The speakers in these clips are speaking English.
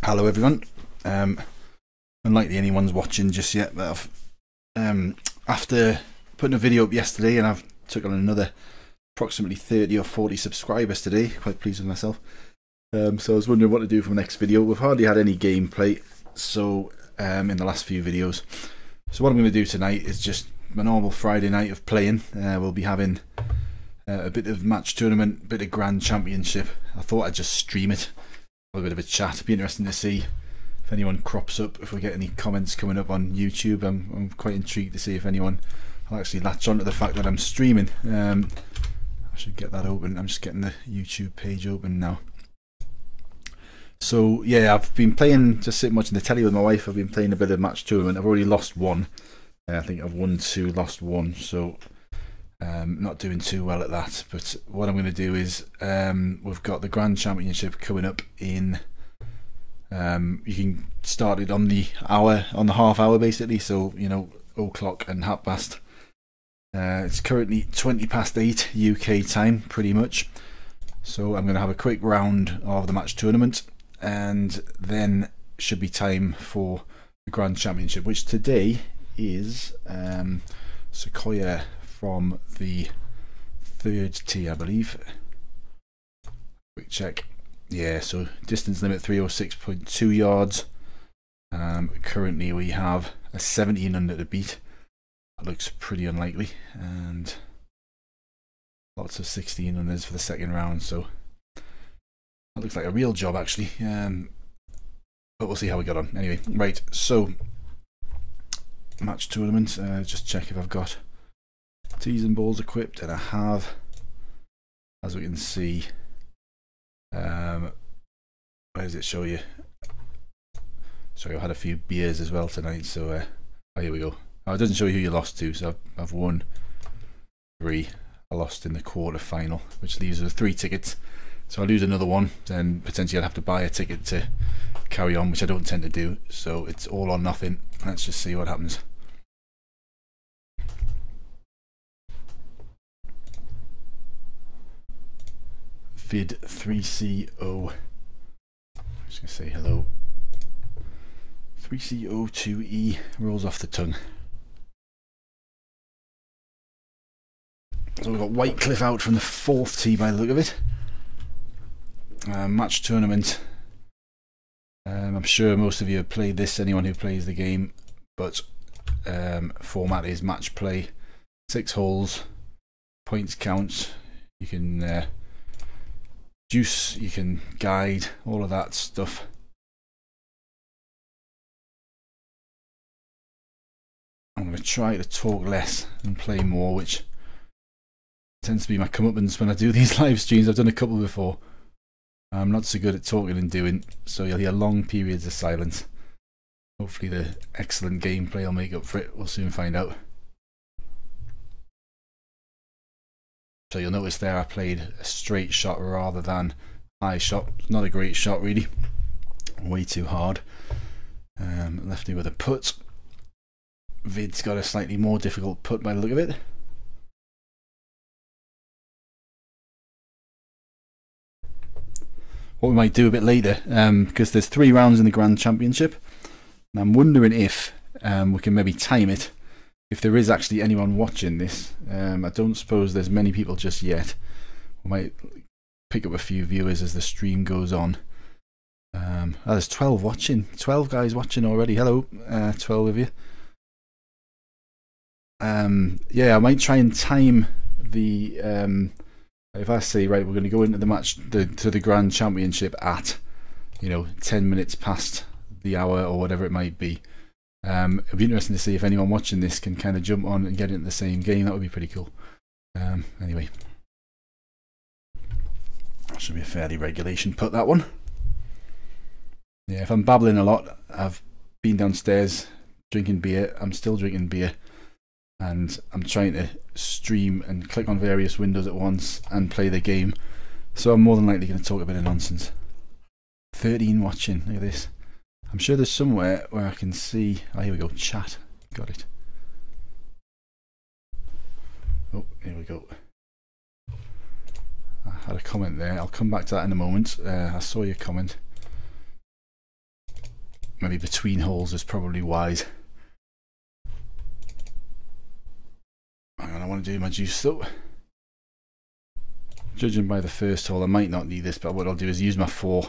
Hello everyone. Unlikely anyone's watching just yet, but after putting a video up yesterday, and I've took on another approximately 30 or 40 subscribers today. Quite pleased with myself. So I was wondering what to do for the next video. We've hardly had any gameplay, so in the last few videos. So what I'm going to do tonight is just my normal Friday night of playing. We'll be having a bit of match tournament, a bit of Grand Championship. I thought I'd just stream it. A bit of a chat. It'd be interesting to see if anyone crops up, if we get any comments coming up on YouTube. I'm quite intrigued to see if anyone will actually latch on to the fact that I'm streaming. I should get that open. I'm just getting the YouTube page open now. So yeah, I've been playing, just sitting watching the telly with my wife. I've been playing a bit of match tournament. I've already lost one. I think I've won two, lost one, so not doing too well at that. But what I'm going to do is we've got the Grand Championship coming up in you can start it on the hour, on the half hour basically, so you know, 0:00 and past. It's currently 8:20 UK time pretty much, so I'm going to have a quick round of the match tournament and then should be time for the Grand Championship, which today is Sequoia from the 3rd tee, I believe. Quick check. Yeah, so distance limit 306.2 yards. Currently we have a 17 under to beat. That looks pretty unlikely, and lots of 16 unders for the second round, so that looks like a real job actually. But we'll see how we got on. Anyway, right, so match tournament, just check if I've got tees and balls equipped, and I have, as we can see. Where does it show you? Sorry, I had a few beers as well tonight, so oh, here we go. Oh, it doesn't show you who you lost to, so I've won 3. I lost in the quarter final, which leaves us 3 tickets. So I lose another one, then potentially I'd have to buy a ticket to carry on, which I don't tend to do. So it's all or nothing. Let's just see what happens. Vid 3CO. I'm just gonna say hello. 3CO2E rolls off the tongue. So we've got Whitecliff out from the 4th tee by the look of it. Match tournament. I'm sure most of you have played this, anyone who plays the game, but format is match play. 6 holes, points count. You can juice, you can guide, all of that stuff. I'm going to try to talk less and play more, which tends to be my comeuppance when I do these live streams. I've done a couple before. I'm not so good at talking and doing, so you'll hear long periods of silence. Hopefully the excellent gameplay will make up for it. We'll soon find out. So you'll notice there I played a straight shot rather than high shot. Not a great shot really, way too hard. Left me with a putt. Vid's got a slightly more difficult putt by the look of it. What we might do a bit later, because there's 3 rounds in the Grand Championship, and I'm wondering if we can maybe time it. If there is actually anyone watching this, I don't suppose there's many people just yet. We might pick up a few viewers as the stream goes on. Oh, there's 12 watching, 12 guys watching already. Hello, 12 of you. Yeah, I might try and time the. If I say, right, we're going to go into the match to the Grand Championship at, you know, 10 minutes past the hour or whatever it might be. It'd be interesting to see if anyone watching this can kind of jump on and get into the same game. That would be pretty cool. Anyway, that should be a fairly regulation putt, that one. Yeah, if I'm babbling a lot, I've been downstairs drinking beer. I'm still drinking beer, and I'm trying to stream and click on various windows at once and play the game. So I'm more than likely going to talk a bit of nonsense. 13 watching. Look at this. I'm sure there's somewhere where I can see. Oh, here we go. Chat. Got it. Oh, here we go. I had a comment there. I'll come back to that in a moment. I saw your comment. maybe between holes is probably wise. Hang on, I want to do my juice though. Judging by the first hole, I might not need this, but what I'll do is use my 4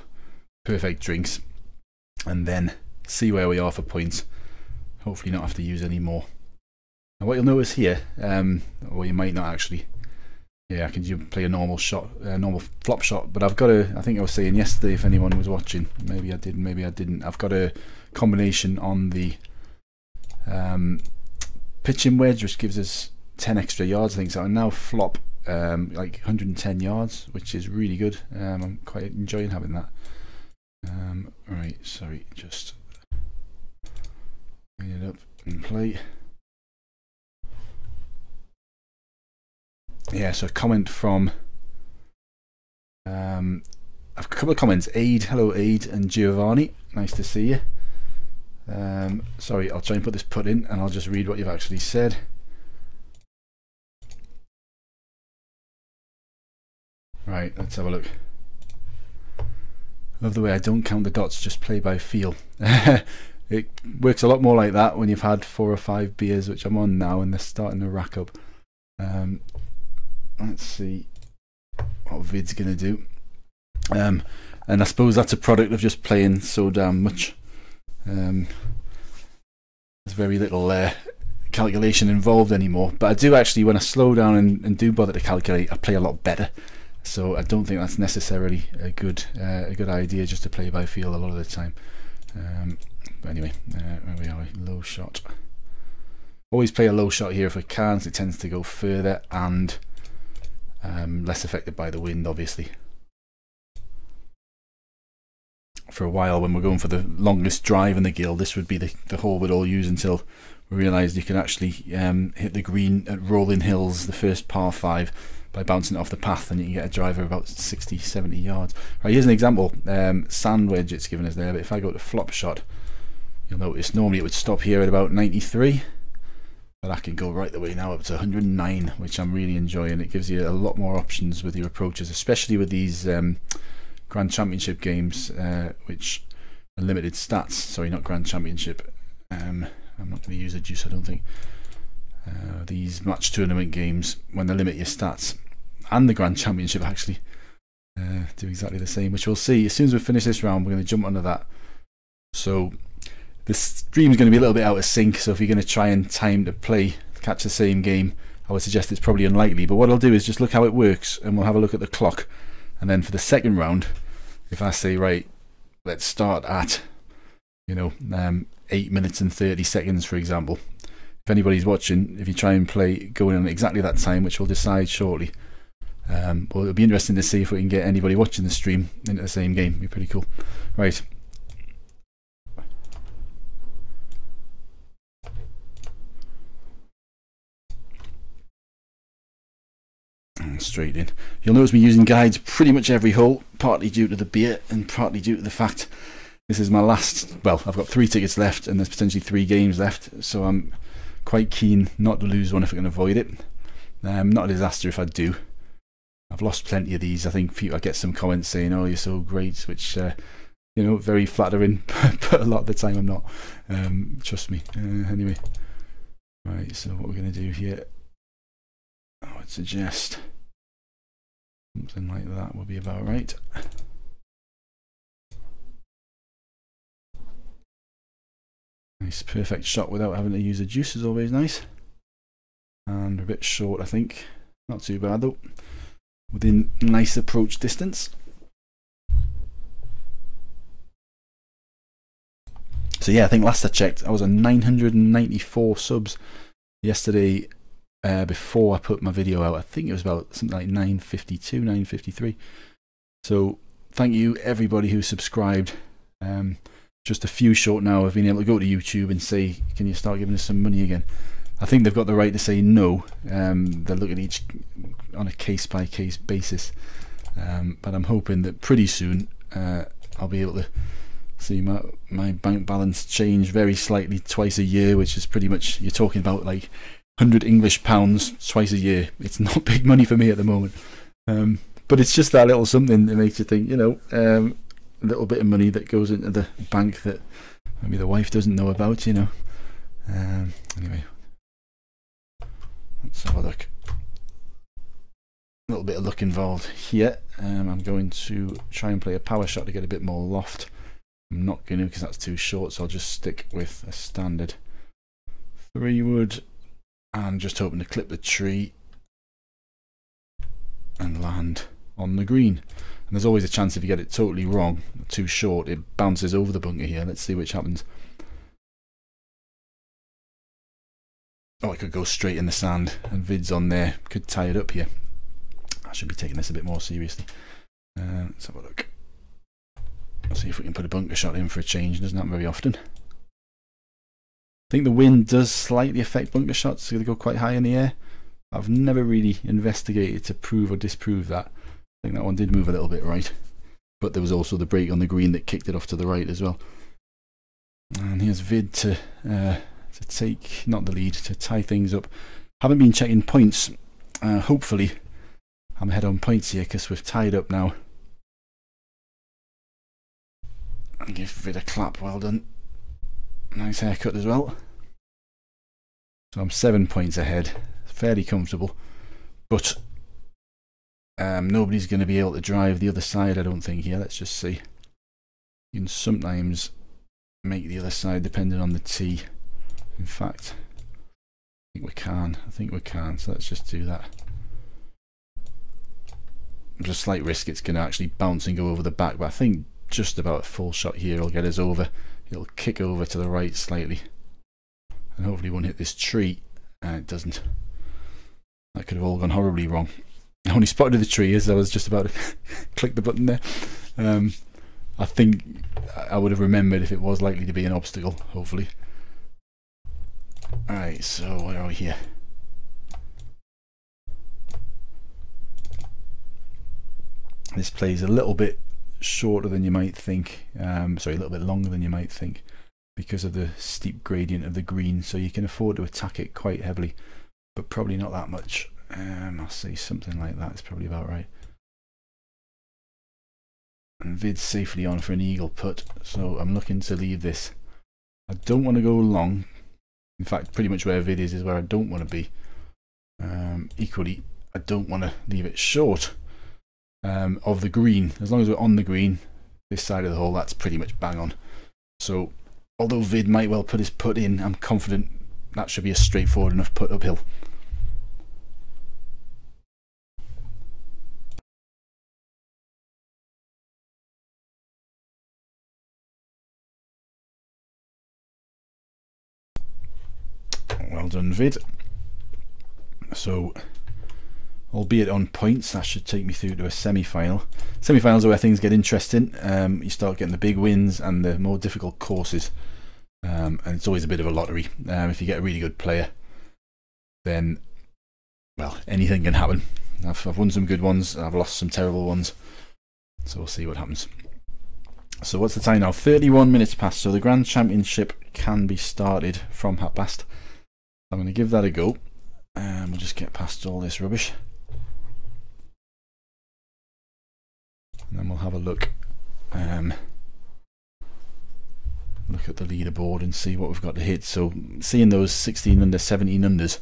perfect drinks and then see where we are for points. Hopefully not have to use any more. And what you'll notice here, or you might not actually, yeah, I can play a normal shot, a normal flop shot, but I've got a, I think I was saying yesterday, if anyone was watching, maybe I did, maybe I didn't, I've got a combination on the pitching wedge, which gives us 10 extra yards, I think, so I now flop like 110 yards, which is really good. I'm quite enjoying having that. Right, sorry, just clean it up and play. Yeah, so a comment from a couple of comments. Aid, hello Aid, and Giovanni, nice to see you. Sorry, I'll try and put this putt in and I'll just read what you've actually said. Right, let's have a look. Love the way I don't count the dots, just play by feel. It works a lot more like that when you've had 4 or 5 beers, which I'm on now, and they're starting to rack up. Let's see what vid's gonna do. And I suppose that's a product of just playing so damn much. There's very little calculation involved anymore, but I do actually, when I slow down and do bother to calculate, I play a lot better. So I don't think that's necessarily a good idea, just to play by feel a lot of the time. But anyway, where we are, low shot. Always play a low shot here if I can, so it tends to go further and less affected by the wind, obviously. For a while, when we're going for the longest drive in the guild, this would be the hole we'd all use until we realised you can actually hit the green at Rolling Hills, the first par 5, by bouncing it off the path, and you can get a driver about 60-70 yards. Right, here's an example. Sand wedge it's given us there, but if I go to flop shot, you'll notice normally it would stop here at about 93, but I can go right the way now up to 109, which I'm really enjoying. It gives you a lot more options with your approaches, especially with these Grand Championship games, which are limited stats. Sorry, not Grand Championship. I'm not going to use a juice, I don't think. These match tournament games, when they limit your stats, and the Grand Championship actually do exactly the same, which we'll see as soon as we finish this round. We're going to jump onto that. So the stream is going to be a little bit out of sync, so if you're going to try and time to catch the same game, I would suggest it's probably unlikely. But what I'll do is just look how it works, and we'll have a look at the clock, and then for the second round, if I say, right, let's start at 8 minutes and 30 seconds, for example. If anybody's watching, if you try and play going on exactly that time, which we'll decide shortly, well, it'll be interesting to see if we can get anybody watching the stream into the same game. It'd be pretty cool. Right. And straight in. You'll notice me using guides pretty much every hole, partly due to the beer and partly due to the fact this is my last, well, I've got 3 tickets left and there's potentially 3 games left, so I'm quite keen not to lose one if I can avoid it. Not a disaster if I do. I've lost plenty of these. I think I get some comments saying, oh, you're so great, which very flattering, but a lot of the time I'm not. Trust me. Anyway, right, so what we're going to do here, I would suggest something like that will be about right. Nice perfect shot without having to use a juice is always nice. And a bit short, I think. Not too bad though. Within nice approach distance. So yeah, I think last I checked I was on 994 subs yesterday, before I put my video out. I think it was about something like 952, 953. So thank you everybody who subscribed. Just a few short now of being able to go to YouTube and say, can you start giving us some money again? I think they've got the right to say no. They'll look at each on a case-by-case basis. But I'm hoping that pretty soon I'll be able to see my bank balance change very slightly twice a year, which is pretty much, you're talking about like 100 English pounds twice a year. It's not big money for me at the moment. But it's just that little something that makes you think, a little bit of money that goes into the bank that maybe the wife doesn't know about, you know. Anyway, let's have a look. A little bit of luck involved here. I'm going to try and play a power shot to get a bit more loft. I'm not going to because that's too short, so I'll just stick with a standard 3-wood and just hoping to clip the tree and land on the green. And there's always a chance if you get it totally wrong, too short, it bounces over the bunker here. Let's see which happens. Oh, I could go straight in the sand and Vid's on there. Could tie it up here. I should be taking this a bit more seriously. Let's have a look. Let's see if we can put a bunker shot in for a change. It doesn't happen very often. I think the wind does slightly affect bunker shots, so they go quite high in the air. I've never really investigated to prove or disprove that. I think that one did move a little bit right. But there was also the break on the green that kicked it off to the right as well. And here's Vid to take, not the lead, to tie things up. Haven't been checking points. Hopefully I'm ahead on points here because we've tied up now. And give Vid a clap, well done. Nice haircut as well. So I'm 7 points ahead, fairly comfortable. But nobody's going to be able to drive the other side, I don't think, here. Let's just see. You can sometimes make the other side depending on the tee. In fact, I think we can, so let's just do that. There's a slight risk it's going to actually bounce and go over the back, but I think just about a full shot here will get us over. It'll kick over to the right slightly and hopefully won't hit this tree. It doesn't. That could have all gone horribly wrong. I only spotted the tree as I was just about to click the button there. I think I would have remembered if it was likely to be an obstacle, hopefully. Alright, so where are we here? This plays a little bit shorter than you might think, sorry, a little bit longer than you might think because of the steep gradient of the green, so you can afford to attack it quite heavily, but probably not that much. I'll say something like that is probably about right. And Vid's safely on for an eagle putt, so I'm looking to leave this. I don't want to go long. In fact, pretty much where Vid is where I don't want to be. Equally, I don't want to leave it short of the green. As long as we're on the green, this side of the hole, that's pretty much bang on. So, although Vid might well put his putt in, I'm confident that should be a straightforward enough putt uphill. Well done, Vid. So, albeit on points, that should take me through to a semi-final. Semi-finals are where things get interesting. You start getting the big wins and the more difficult courses, and it's always a bit of a lottery. If you get a really good player, then, well, anything can happen. I've won some good ones, I've lost some terrible ones, so we'll see what happens. So what's the time now? 31 minutes past, so the Grand Championship can be started from half past. I'm going to give that a go. We'll just get past all this rubbish. And then we'll have a look. Look at the leaderboard and see what we've got to hit. So seeing those 16 under, 17 unders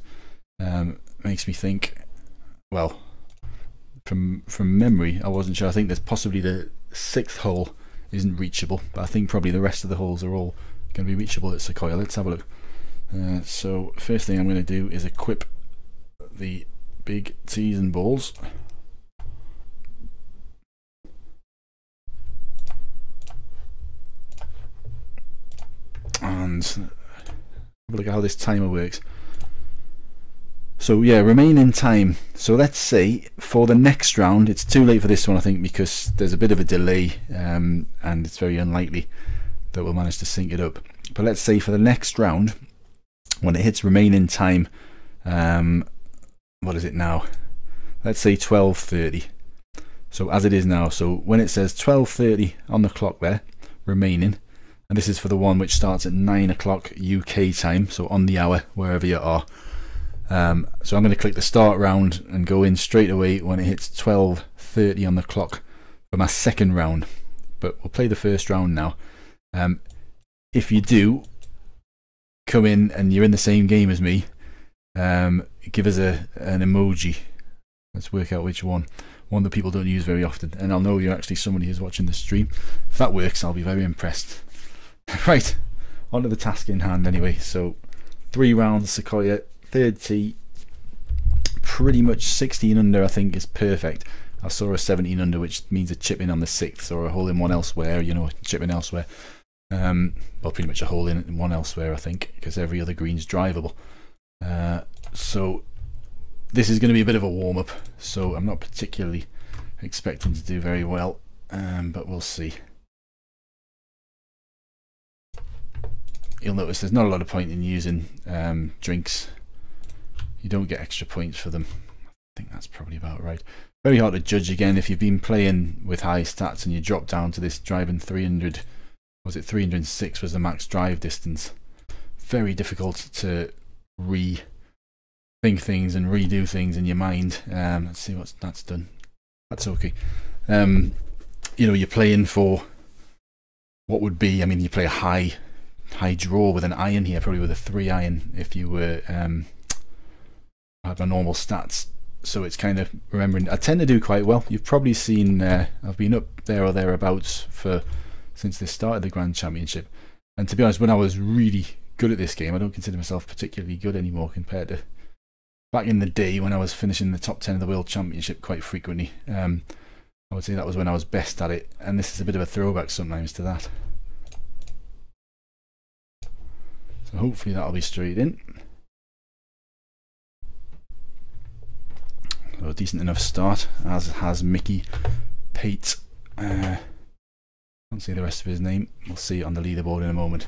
makes me think, well, from memory, I wasn't sure. I think there's possibly the 6th hole isn't reachable, but I think probably the rest of the holes are all going to be reachable at Sequoia. Let's have a look. So first thing I'm going to do is equip the big tees and balls. And have a look at how this timer works. So yeah, remain in time. So let's say for the next round, it's too late for this one I think because there's a bit of a delay and it's very unlikely that we'll manage to sync it up. But let's say for the next round, when it hits remain in time, what is it now? Let's say 12:30. So as it is now, so when it says 12:30 on the clock there, remaining, and this is for the one which starts at 9 o'clock UK time, so on the hour wherever you are. So I'm going to click the start round and go in straight away when it hits 12:30 on the clock for my second round. But we'll play the first round now. if you do come in and you're in the same game as me, give us an emoji. Let's work out which one that people don't use very often, and I'll know you're actually somebody who's watching the stream. If that works, I'll be very impressed. Right, on to the task in hand anyway. So 3 rounds Sequoia, third tee, pretty much 16 under I think is perfect. I saw a 17 under, which means a chip in on the 6th, or a hole in one elsewhere, you know, a chip in elsewhere. Well, pretty much a hole in one elsewhere I think, because every other green's drivable. So this is going to be a bit of a warm-up, so I'm not particularly expecting to do very well, but we'll see. You'll notice there's not a lot of point in using drinks. You don't get extra points for them. I think that's probably about right. Very hard to judge again if you've been playing with high stats and you drop down to this driving 300. Was it 306 was the max drive distance? Very difficult to rethink things and redo things in your mind. Let's see what that's done. That's okay. You know, you're playing for what would be, I mean, you play a high draw with an iron here, probably with a 3 iron if you were had my normal stats. So it's kind of remembering. I tend to do quite well. You've probably seen I've been up there or thereabouts since they started the Grand Championship, and to be honest, when I was really good at this game, I don't consider myself particularly good anymore compared to back in the day when I was finishing the top 10 of the World Championship quite frequently. I would say that was when I was best at it, and this is a bit of a throwback sometimes to that. So hopefully that'll be straight in. So a decent enough start, as has Mickey Pate. Can't see the rest of his name. We'll see it on the leaderboard in a moment.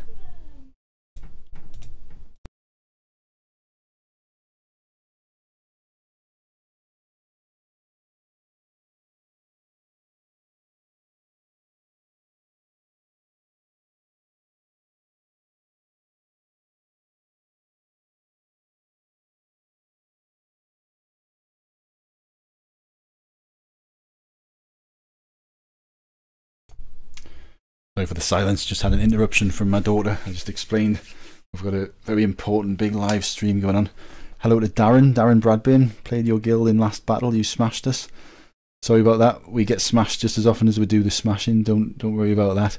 Sorry for the silence, just had an interruption from my daughter. I just explained we've got a very important big live stream going on. Hello to Darren Bradburn. Played your guild in last battle, you smashed us. Sorry about that, we get smashed just as often as we do the smashing, don't worry about that.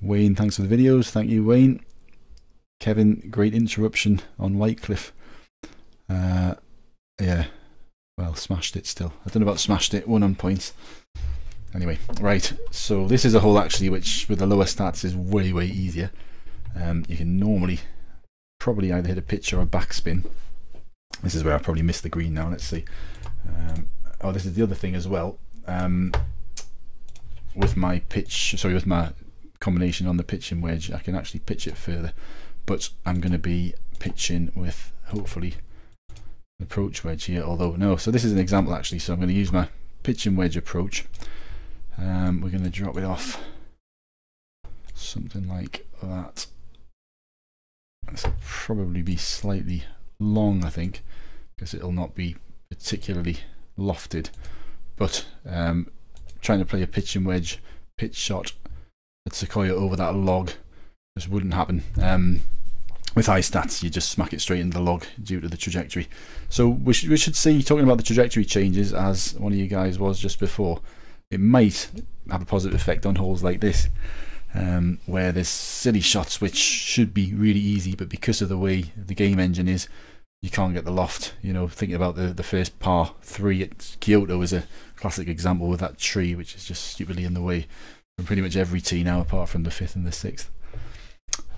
Wayne, thanks for the videos, thank you Wayne. Kevin, great interruption on Whitecliff. Yeah, well, smashed it still. I don't know about smashed it, 1 on points. Anyway, right, so this is a hole actually which with the lower stats is way easier. You can normally probably either hit a pitch or a backspin. This is where I probably missed the green now, let's see. Oh, this is the other thing as well. With my with my combination on the pitching wedge, I can actually pitch it further, but I'm going to be pitching with hopefully an approach wedge here, although no. So this is an example actually, so I'm going to use my pitching wedge approach. We're going to drop it off something like that. This will probably be slightly long, I think, because it'll not be particularly lofted, but trying to play a pitching wedge pitch shot at Sequoia over that log just wouldn't happen. With high stats, you just smack it straight into the log due to the trajectory. So we should see, talking about the trajectory changes, as one of you guys was just before, it might have a positive effect on holes like this, where there's silly shots which should be really easy, but because of the way the game engine is, you can't get the loft. You know, thinking about the first par 3 at Kyoto is a classic example with that tree, which is just stupidly in the way from pretty much every tee now, apart from the 5th and the 6th.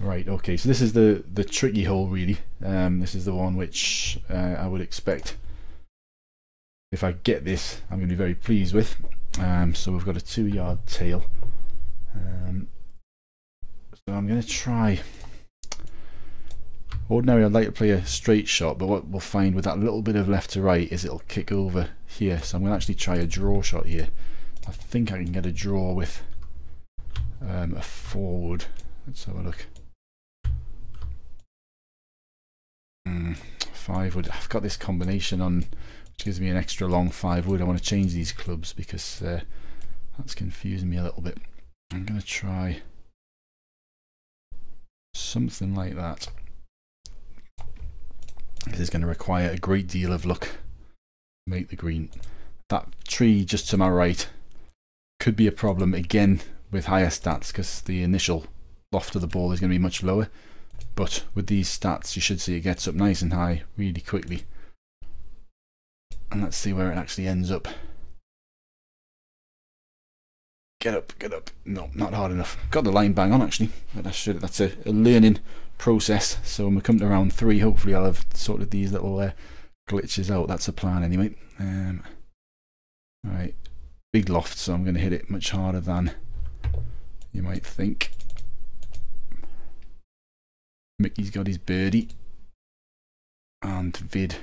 Right, okay, so this is the tricky hole really. This is the one which I would expect, if I get this, I'm going to be very pleased with. So we've got a 2-yard tail. So I'm going to try. Ordinarily I'd like to play a straight shot, but what we'll find with that little bit of left to right is it'll kick over here. So I'm going to actually try a draw shot here. I think I can get a draw with a forward. Let's have a look. 5 wood. I've got this combination on, which gives me an extra long 5 wood. I want to change these clubs because that's confusing me a little bit. I'm going to try something like that. This is going to require a great deal of luck to make the green. That tree just to my right could be a problem again with higher stats, because the initial loft of the ball is going to be much lower. But with these stats, you should see it gets up nice and high really quickly. And let's see where it actually ends up. Get up, get up. No, not hard enough. Got the line bang on actually. But that's a learning process. So when we come to round 3, hopefully I'll have sorted these little glitches out. That's the plan anyway. Alright, big loft, so I'm going to hit it much harder than you might think. Mickey's got his birdie, and Vid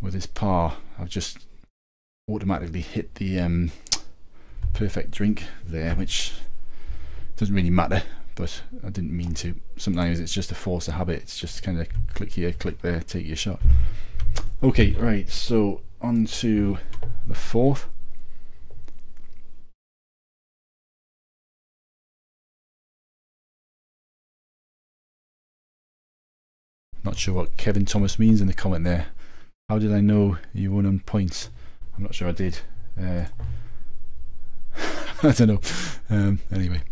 with his par. I've just automatically hit the perfect drink there, which doesn't really matter, but I didn't mean to. Sometimes it's just a force of habit. It's just kind of click here, click there, take your shot. Okay, right, so on to the 4th. Not sure what Kevin Thomas means in the comment there. How did I know you won on points? I'm not sure I did. I don't know. Anyway.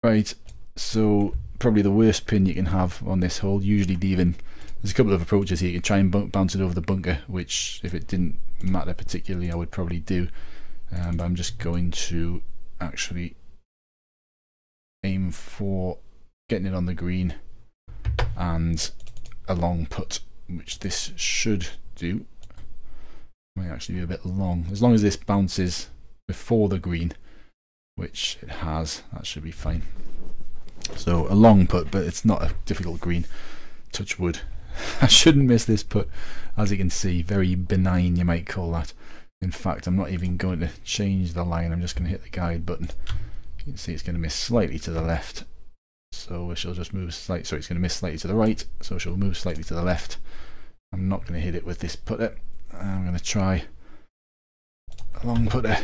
Right, so probably the worst pin you can have on this hole, usually leaving. There's a couple of approaches here. You can try and bounce it over the bunker, which if it didn't matter particularly I would probably do. But I'm just going to actually aim for getting it on the green and a long putt, which this should do. Might actually be a bit long. As long as this bounces before the green, which it has, that should be fine. So a long putt, but it's not a difficult green. Touch wood. I shouldn't miss this putt. As you can see, very benign, you might call that. In fact, I'm not even going to change the line. I'm just going to hit the guide button. You can see it's going to miss slightly to the left. So she'll just move slightly. Sorry, it's going to miss slightly to the right. So she'll move slightly to the left. I'm not going to hit it with this putter. I'm going to try a long putter.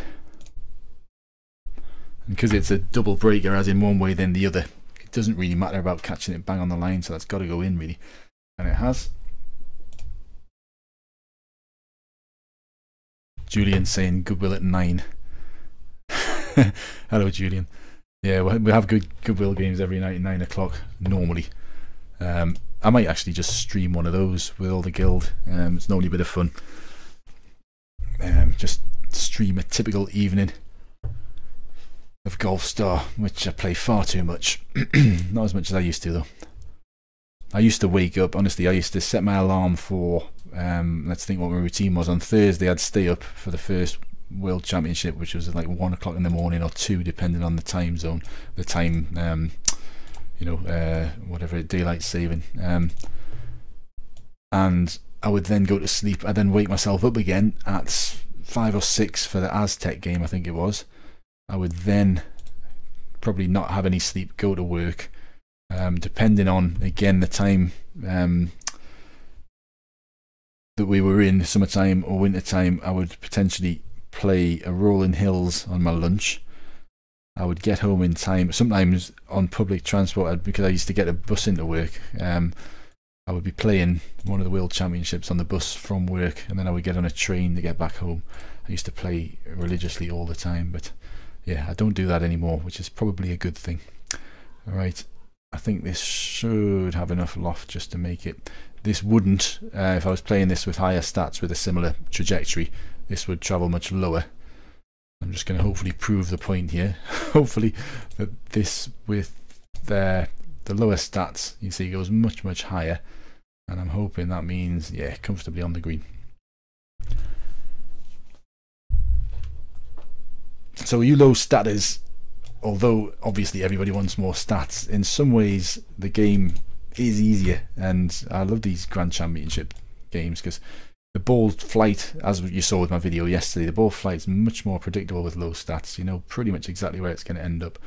And because it's a double breaker, as in one way then the other, it doesn't really matter about catching it bang on the line. So that's got to go in really. And it has. Julian saying goodwill at 9. Hello Julian. Yeah, we have goodwill games every night at 9 o'clock normally. I might actually just stream one of those with all the guild. It's normally a bit of fun. Just stream a typical evening of Golfstar, which I play far too much. Not as much as I used to though. I used to wake up, honestly, I used to set my alarm for, let's think what my routine was. On Thursday I'd stay up for the first World Championship, which was at like 1 o'clock in the morning or 2, depending on the time zone, the time, you know, whatever, daylight saving. And I would then go to sleep. I'd then wake myself up again at 5 or 6 for the Aztec game, I think it was. I would then probably not have any sleep, go to work. Depending on, again, the time that we were in, summertime or wintertime, I would potentially play a Rolling Hills on my lunch. I would get home in time, sometimes on public transport, because I used to get a bus into work. I would be playing one of the World Championships on the bus from work, and then I would get on a train to get back home. I used to play religiously all the time, but yeah, I don't do that anymore, which is probably a good thing. Alright, I think this should have enough loft just to make it. This wouldn't, if I was playing this with higher stats with a similar trajectory, this would travel much lower. I'm just going to hopefully prove the point here. Hopefully that this with the lower stats, you see, goes much, much higher. And I'm hoping that means, yeah, comfortably on the green. So you low statters, although obviously everybody wants more stats, in some ways the game is easier. And I love these Grand Championship games because the ball flight, as you saw with my video yesterday, the ball flight is much more predictable with low stats. You know pretty much exactly where it's going to end up.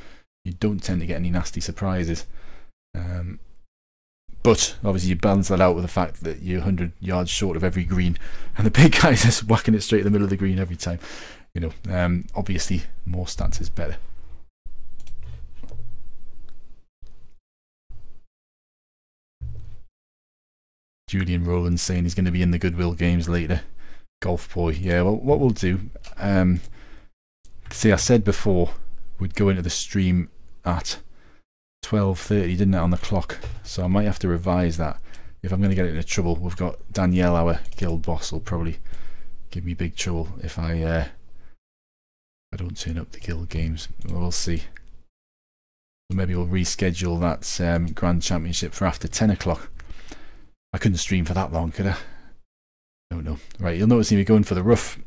You don't tend to get any nasty surprises. But obviously you balance that out with the fact that you're 100 yards short of every green, and the big guys are just whacking it straight in the middle of the green every time. You know, obviously more stats is better. Julian Rowland saying he's going to be in the Goodwill games later. Golf boy. Yeah, well, what we'll do, see, I said before we'd go into the stream at 12:30, didn't it, on the clock? So I might have to revise that if I'm going to get into trouble. We've got Danielle, our guild boss, will probably give me big trouble if I don't turn up the guild games. We'll see. Maybe we'll reschedule that Grand Championship for after 10 o'clock. I couldn't stream for that long, could I? No. Right, you'll notice me going for the rough.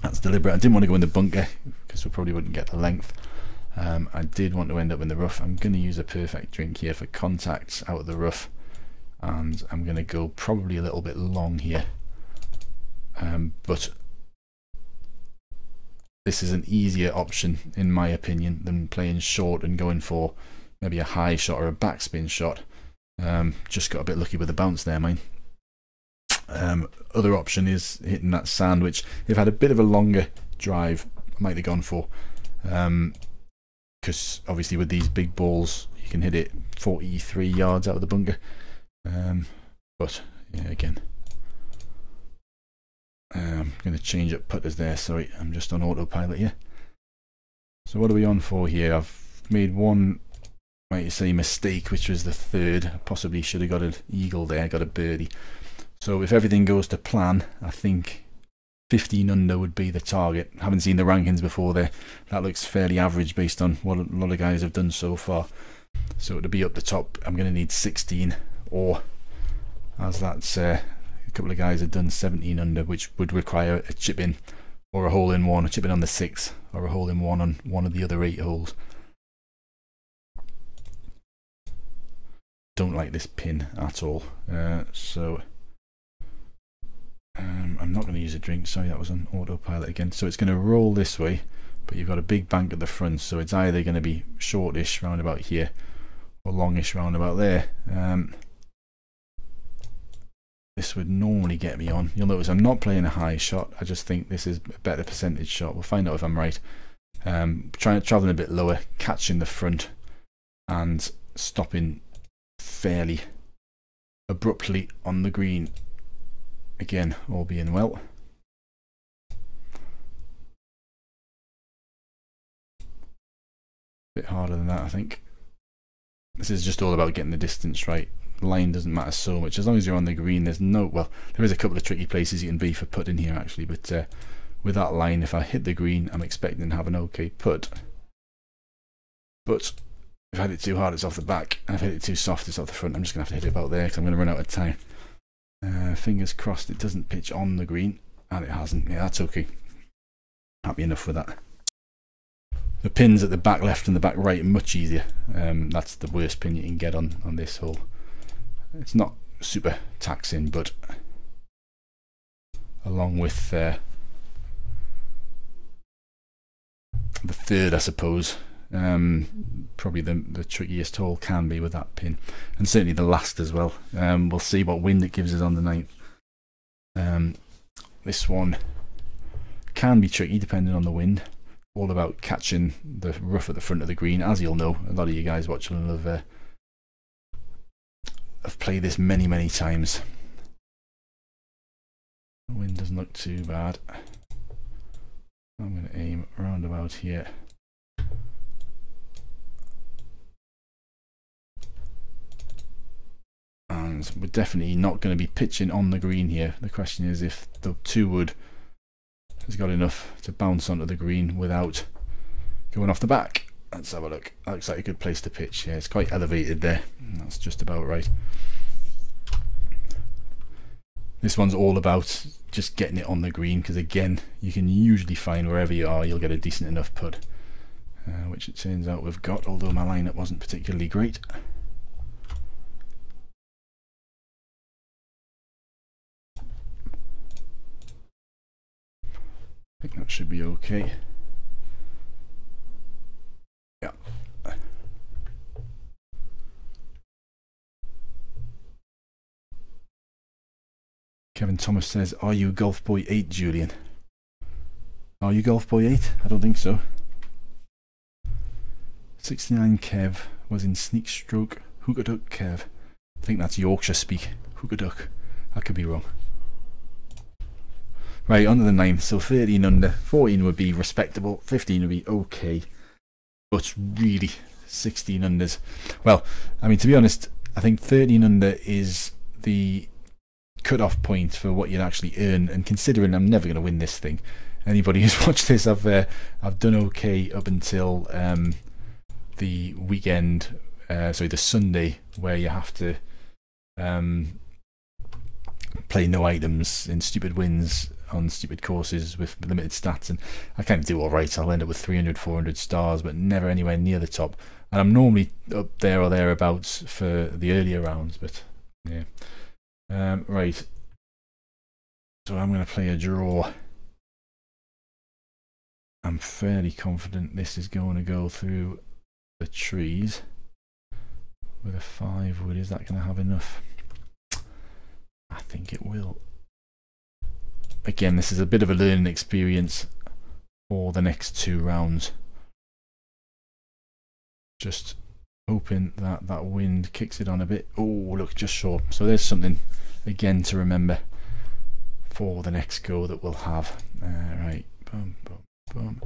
That's deliberate. I didn't want to go in the bunker because we probably wouldn't get the length. I did want to end up in the rough. I'm going to use a perfect drink here for contacts out of the rough, and I'm going to go probably a little bit long here. But this is an easier option in my opinion than playing short and going for maybe a high shot or a backspin shot. Just got a bit lucky with the bounce there, mine. Other option is hitting that sand, which if I had a bit of a longer drive I might have gone for, because obviously with these big balls you can hit it 43 yards out of the bunker. But yeah, again, I'm going to change up putters there. Sorry, I'm just on autopilot here. So what are we on for here? I've made one, might you say, mistake, which was the third. I possibly should have got an eagle there, got a birdie. So if everything goes to plan, I think 15 under would be the target. Haven't seen the rankings before there. That looks fairly average based on what a lot of guys have done so far. So to be up the top, I'm going to need 16, or as that's a couple of guys have done 17 under, which would require a chip in or a hole in one, a chip in on the 6 or a hole in one on one of the other 8 holes. Don't like this pin at all. I'm not going to use a drink, sorry, that was on autopilot again. So it's going to roll this way, but you've got a big bank at the front, so it's either going to be shortish round about here or longish round about there. This would normally get me on. You'll notice I'm not playing a high shot, I just think this is a better percentage shot. We'll find out if I'm right. Trying to travel a bit lower, catching the front and stopping fairly abruptly on the green. Again, all being well. Bit harder than that, I think. This is just all about getting the distance right. Line doesn't matter so much as long as you're on the green. There's no, well, there is a couple of tricky places you can be for putting here actually, but with that line, if I hit the green, I'm expecting to have an okay putt. But if I hit it too hard, it's off the back, and if I hit it too soft, it's off the front. I'm just gonna have to hit it about there because I'm gonna run out of time. Fingers crossed it doesn't pitch on the green, and it hasn't. Yeah, that's okay. Happy enough with that. The pins at the back left and the back right are much easier. That's the worst pin you can get on this hole. It's not super taxing, but along with the third, I suppose, probably the trickiest hole can be with that pin, and certainly the last as well. We'll see what wind it gives us on the 9th. This one can be tricky depending on the wind. All about catching the rough at the front of the green. As you'll know, a lot of you guys watching have played this many times. The wind doesn't look too bad. I'm going to aim around about here. And we're definitely not going to be pitching on the green here. The question is if the 2 wood has got enough to bounce onto the green without going off the back. Let's have a look. That looks like a good place to pitch. Yeah, it's quite elevated there. That's just about right. This one's all about just getting it on the green, because again, you can usually find wherever you are, you'll get a decent enough putt, which it turns out we've got, although my lineup wasn't particularly great. I think that should be okay. Yeah. Kevin Thomas says, "Are you Golf Boy 8, Julian?" Are you Golf Boy 8? I don't think so. 69 Kev was in Sneak Stroke. Hookah Duck Kev. I think that's Yorkshire speak. hook a duck. I could be wrong. Right, on to the 9th. So 13 under, 14 would be respectable, 15 would be okay, but really 16 unders. Well, I mean, to be honest, I think 13 under is the cut-off point for what you'd actually earn, and considering I'm never going to win this thing, anybody who's watched this, I've done okay up until the weekend, sorry, the Sunday, where you have to play no items in stupid wins on stupid courses with limited stats, and I kind of do alright. I'll end up with 300, 400 stars, but never anywhere near the top, and I'm normally up there or thereabouts for the earlier rounds, but yeah. Right, so I'm going to play a draw. I'm fairly confident this is going to go through the trees with a 5 wood. Is that going to have enough? I think it will. Again, this is a bit of a learning experience for the next 2 rounds. Just hoping that that wind kicks it on a bit. Oh, look, just short. So there's something again to remember for the next go that we'll have. Right, boom, boom, boom.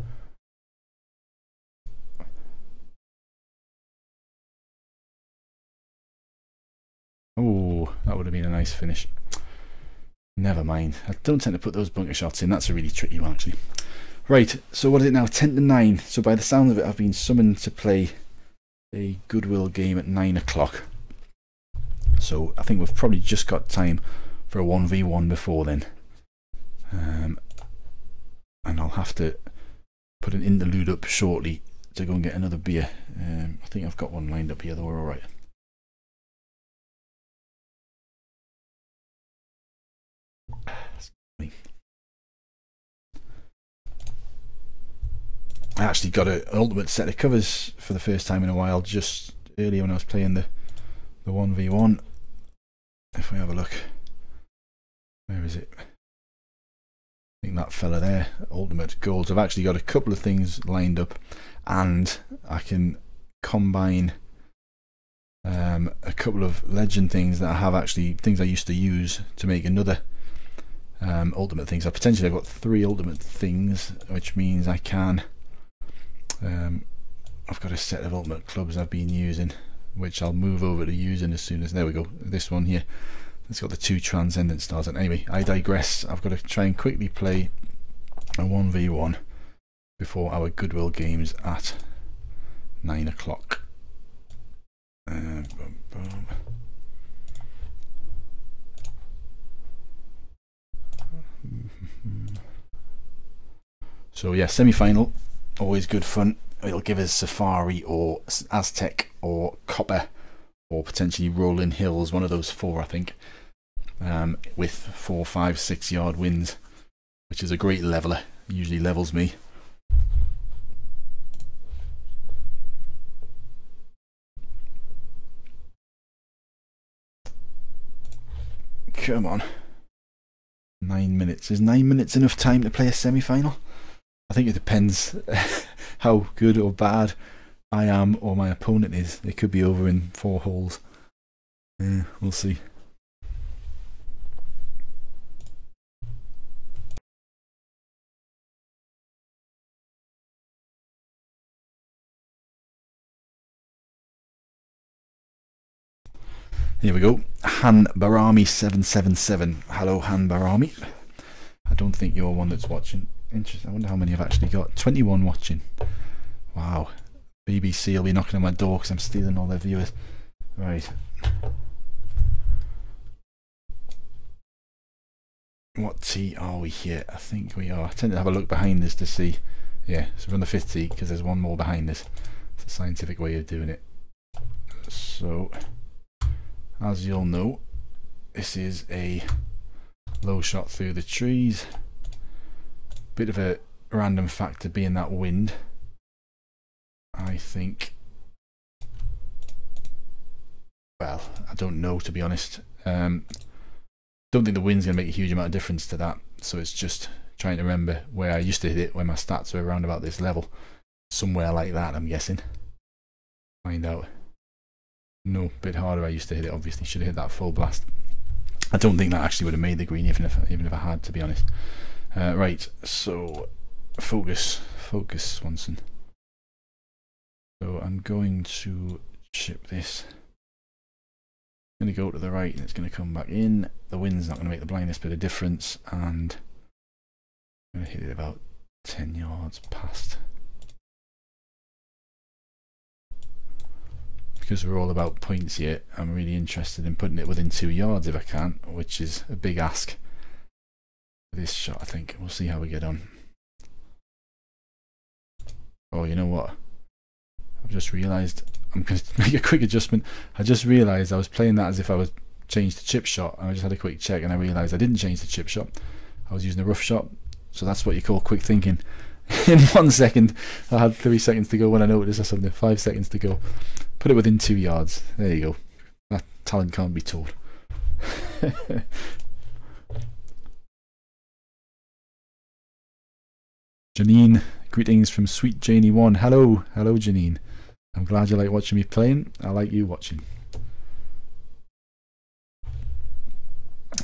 Oh, that would have been a nice finish. Never mind. I don't tend to put those bunker shots in. That's a really tricky one, actually. Right, so what is it now? 10 to 9. So by the sound of it, I've been summoned to play a Goodwill game at 9 o'clock. So I think we've probably just got time for a 1v1 before then. And I'll have to put an interlude up shortly to go and get another beer. I think I've got one lined up here, though we're alright. I actually got an ultimate set of covers for the first time in a while, just earlier when I was playing the 1v1. If we have a look, where is it? I think that fella there, ultimate golds. I've actually got a couple of things lined up, and I can combine a couple of legend things that I have, actually things I used to use, to make another ultimate thing. So potentially I've got 3 ultimate things, which means I can I've got a set of ultimate clubs I've been using, which I'll move over to using as soon as, there we go, this one here, it's got the 2 transcendent stars. And anyway, I digress. I've got to try and quickly play a 1v1 before our Goodwill games at 9 o'clock. Boom, boom. So yeah, semi-final, always good fun. It'll give us Safari or Aztec or Copper or potentially Rolling Hills, one of those 4 I think, with 4, 5, 6 yard wins, which is a great leveler. Usually levels me. Come on. 9 minutes. Is 9 minutes enough time to play a semi-final? I think it depends how good or bad I am or my opponent is. It could be over in 4 holes. Yeah, we'll see. Here we go. Han Barami 777. Hello, Han Barami. I don't think you're one that's watching. Interesting. I wonder how many I've actually got. 21 watching. Wow. BBC will be knocking on my door because I'm stealing all their viewers. Right. What tee are we here? I think we are. I tend to have a look behind us to see. Yeah, so we're on the 5th tee because there's one more behind us. It's a scientific way of doing it. So, as you'll know, this is a low shot through the trees. Bit of a random factor being that wind. I think, well, I don't know, to be honest. Don't think the wind's going to make a huge amount of difference to that, so it's just trying to remember where I used to hit it when my stats were around about this level. Somewhere like that, I'm guessing. Find out. No, a bit harder I used to hit it, obviously. Should have hit that full blast. I don't think that actually would have made the green, even if I had, to be honest. Right, so focus, Swanson. So I'm going to chip this. Going to go to the right and it's going to come back in. The wind's not going to make the blindest bit of difference, and I'm going to hit it about 10 yards past. Because we're all about points here, I'm really interested in putting it within 2 yards if I can, which is a big ask for this shot, I think. We'll see how we get on. Oh, you know what? I've just realised I'm going to make a quick adjustment. I just realised I was playing that as if I was changed the chip shot, and I just had a quick check and I realised I didn't change the chip shot. I was using a rough shot, so that's what you call quick thinking. In 1 second, I had 3 seconds to go when I noticed or something, 5 seconds to go. Put it within 2 yards. There you go. That talent can't be taught. Janine, greetings from Sweet Janie 1. Hello, hello Janine. I'm glad you like watching me playing. I like you watching.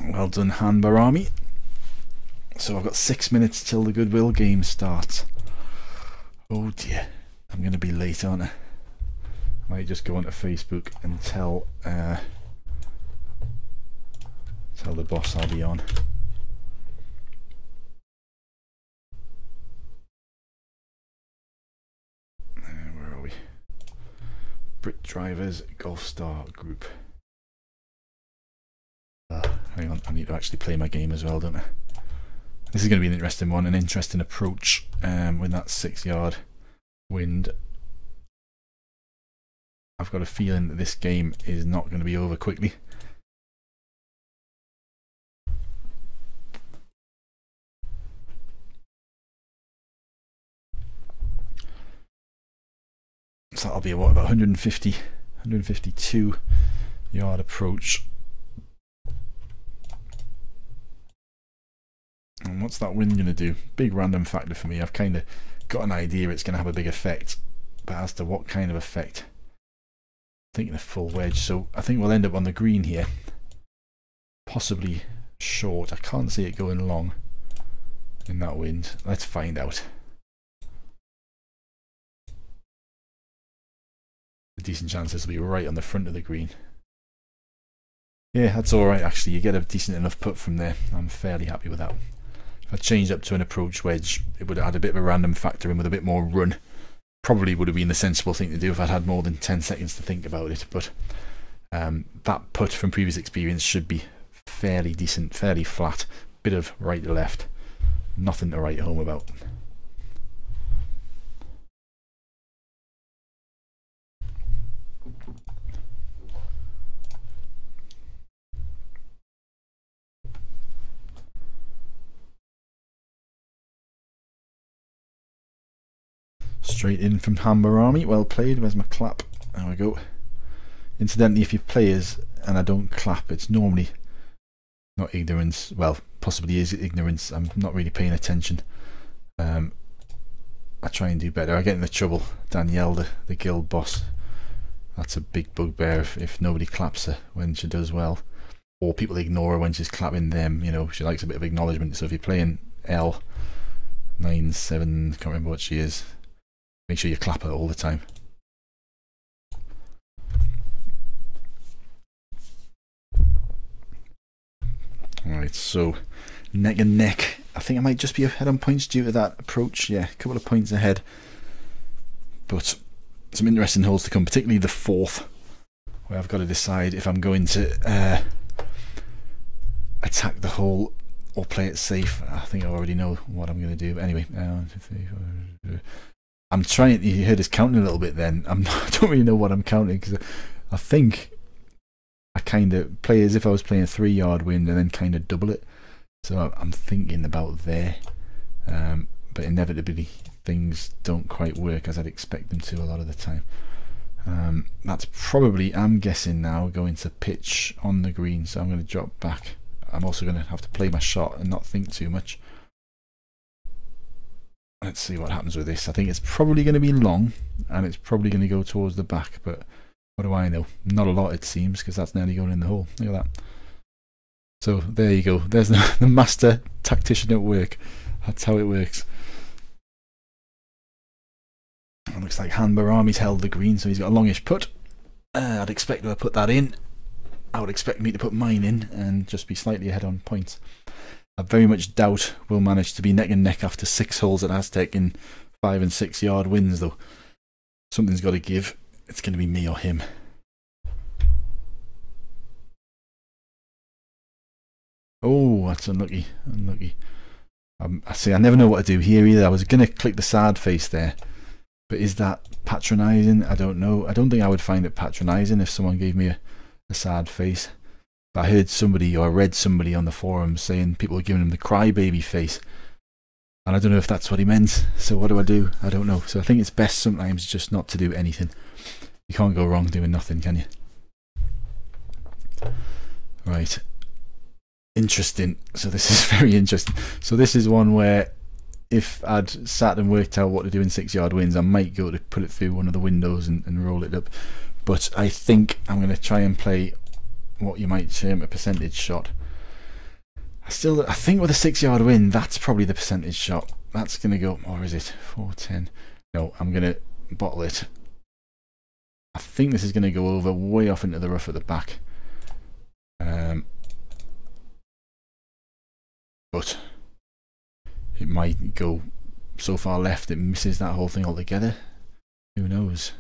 Well done, Han Barami. So I've got 6 minutes till the Goodwill game starts. Oh dear, I'm going to be late, aren't I? I might just go onto Facebook and tell the boss I'll be on. Where are we? Brit Drivers Golfstar group. Hang on, I need to actually play my game as well, don't I? This is going to be an interesting one, an interesting approach with that 6 yard wind. I've got a feeling that this game is not going to be over quickly. So that'll be what, about 152 yard approach. And what's that wind going to do? Big random factor for me. I've kind of got an idea it's going to have a big effect, but as to what kind of effect, I'm thinking a full wedge. So I think we'll end up on the green here, possibly short. I can't see it going long in that wind. Let's find out. A decent chance this will be right on the front of the green. Yeah, that's alright actually. You get a decent enough putt from there. I'm fairly happy with that. If I changed up to an approach wedge, it would have had a bit of a random factor in with a bit more run. Probably would have been the sensible thing to do if I'd had more than 10 seconds to think about it, but that putt from previous experience should be fairly decent, fairly flat, bit of right to left, nothing to write home about. Straight in from Hambarami, well played. Where's my clap? There we go. Incidentally, if you play as and I don't clap, it's normally not ignorance. Well, possibly is ignorance. I'm not really paying attention. I try and do better. I get into trouble. Danielle, the guild boss, that's a big bugbear if nobody claps her when she does well, or people ignore her when she's clapping them. You know, she likes a bit of acknowledgement. So if you're playing L 9-7, can't remember what she is, make sure you clap her all the time. Alright, so neck and neck. I think I might just be ahead on points due to that approach. Yeah, a couple of points ahead. But some interesting holes to come, particularly the fourth, where I've got to decide if I'm going to attack the hole or play it safe. I think I already know what I'm going to do. Anyway, 1, 2, 3, 4, I'm trying. You heard us counting a little bit then. I don't really know what I'm counting, because I think I kind of play as if I was playing a 3 yard wind and then kind of double it. So I'm thinking about there, but inevitably things don't quite work as I'd expect them to a lot of the time. That's probably, I'm guessing now, going to pitch on the green, so I'm going to drop back. I'm also going to have to play my shot and not think too much. Let's see what happens with this. I think it's probably going to be long, and it's probably going to go towards the back, but what do I know? Not a lot, it seems, because that's nearly going in the hole. Look at that. So there you go. There's the master tactician at work. That's how it works. It looks like Han Barami's held the green, so he's got a longish putt. I'd expect to put that in. I would expect me to put mine in and just be slightly ahead on points. I very much doubt we'll manage to be neck and neck after 6 holes at Aztec in 5 and 6 yard wins, though. Something's got to give. It's going to be me or him. Oh, that's unlucky. Unlucky. I see. I never know what to do here either. I was going to click the sad face there, but is that patronising? I don't know. I don't think I would find it patronising if someone gave me a sad face. But I heard somebody, or I read somebody on the forums saying people were giving him the crybaby face, and I don't know if that's what he meant. So what do? I don't know. So I think it's best sometimes just not to do anything. You can't go wrong doing nothing, can you? Right. Interesting. So this is very interesting. So this is one where if I'd sat and worked out what to do in 6 yard wins, I might go to put it through one of the windows and roll it up. But I think I'm going to try and play what you might term a percentage shot. I think with a 6 yard win, that's probably the percentage shot. That's going to go, or is it 410? No, I'm going to bottle it. I think this is going to go over way off into the rough at the back. But it might go so far left it misses that whole thing altogether. Who knows?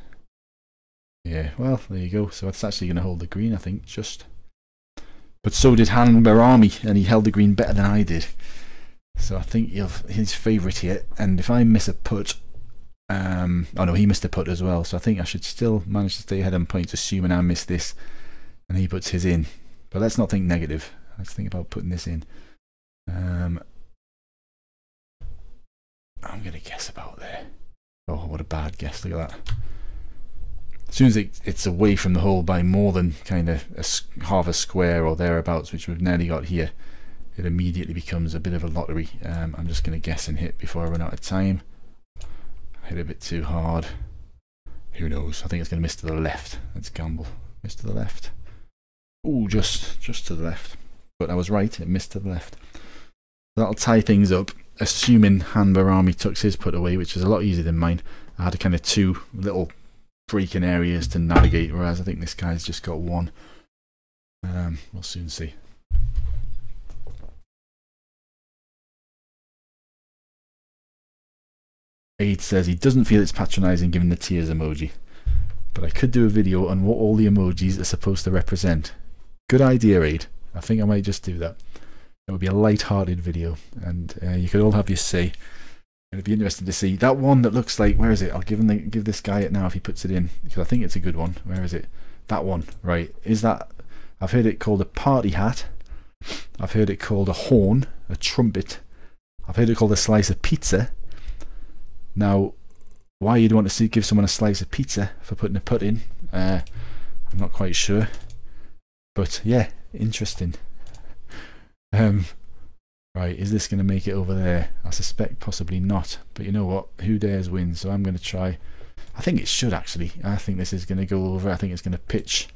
Yeah, well, there you go. So it's actually going to hold the green, I think, just. But so did Han Barami, and he held the green better than I did. So I think you've his favourite here. And if I miss a putt, oh no, he missed a putt as well. So I think I should still manage to stay ahead on points, assuming I miss this, and he puts his in. But let's not think negative. Let's think about putting this in. I'm going to guess about there. Oh, what a bad guess. Look at that. As soon as it's away from the hole by more than kind of half a square or thereabouts, which we've nearly got here, it immediately becomes a bit of a lottery. I'm just going to guess and hit before I run out of time. I hit a bit too hard. Who knows? I think it's going to miss to the left. Let's gamble. Miss to the left. Oh, just to the left. But I was right. It missed to the left. That'll tie things up, assuming Han Barami tucks his putt away, which is a lot easier than mine. I had kind of 2 little freaking areas to navigate, whereas I think this guy's just got 1. We'll soon see. Aid says he doesn't feel it's patronising given the tears emoji, but I could do a video on what all the emojis are supposed to represent. Good idea, Aid. I think I might just do that. It would be a light-hearted video, and you could all have your say. It'd be interesting to see that one that looks like, where is it? I'll give this guy it now if he puts it in, because I think it's a good one. Where is it? That one, right? Is that? I've heard it called a party hat. I've heard it called a horn, a trumpet. I've heard it called a slice of pizza. Now, why you'd want to give someone a slice of pizza for putting a putt in, I'm not quite sure. But yeah, interesting. Right, is this going to make it over there? I suspect possibly not, but you know what, who dares win, so I'm going to try. I think it should actually. I think this is going to go over. I think it's going to pitch,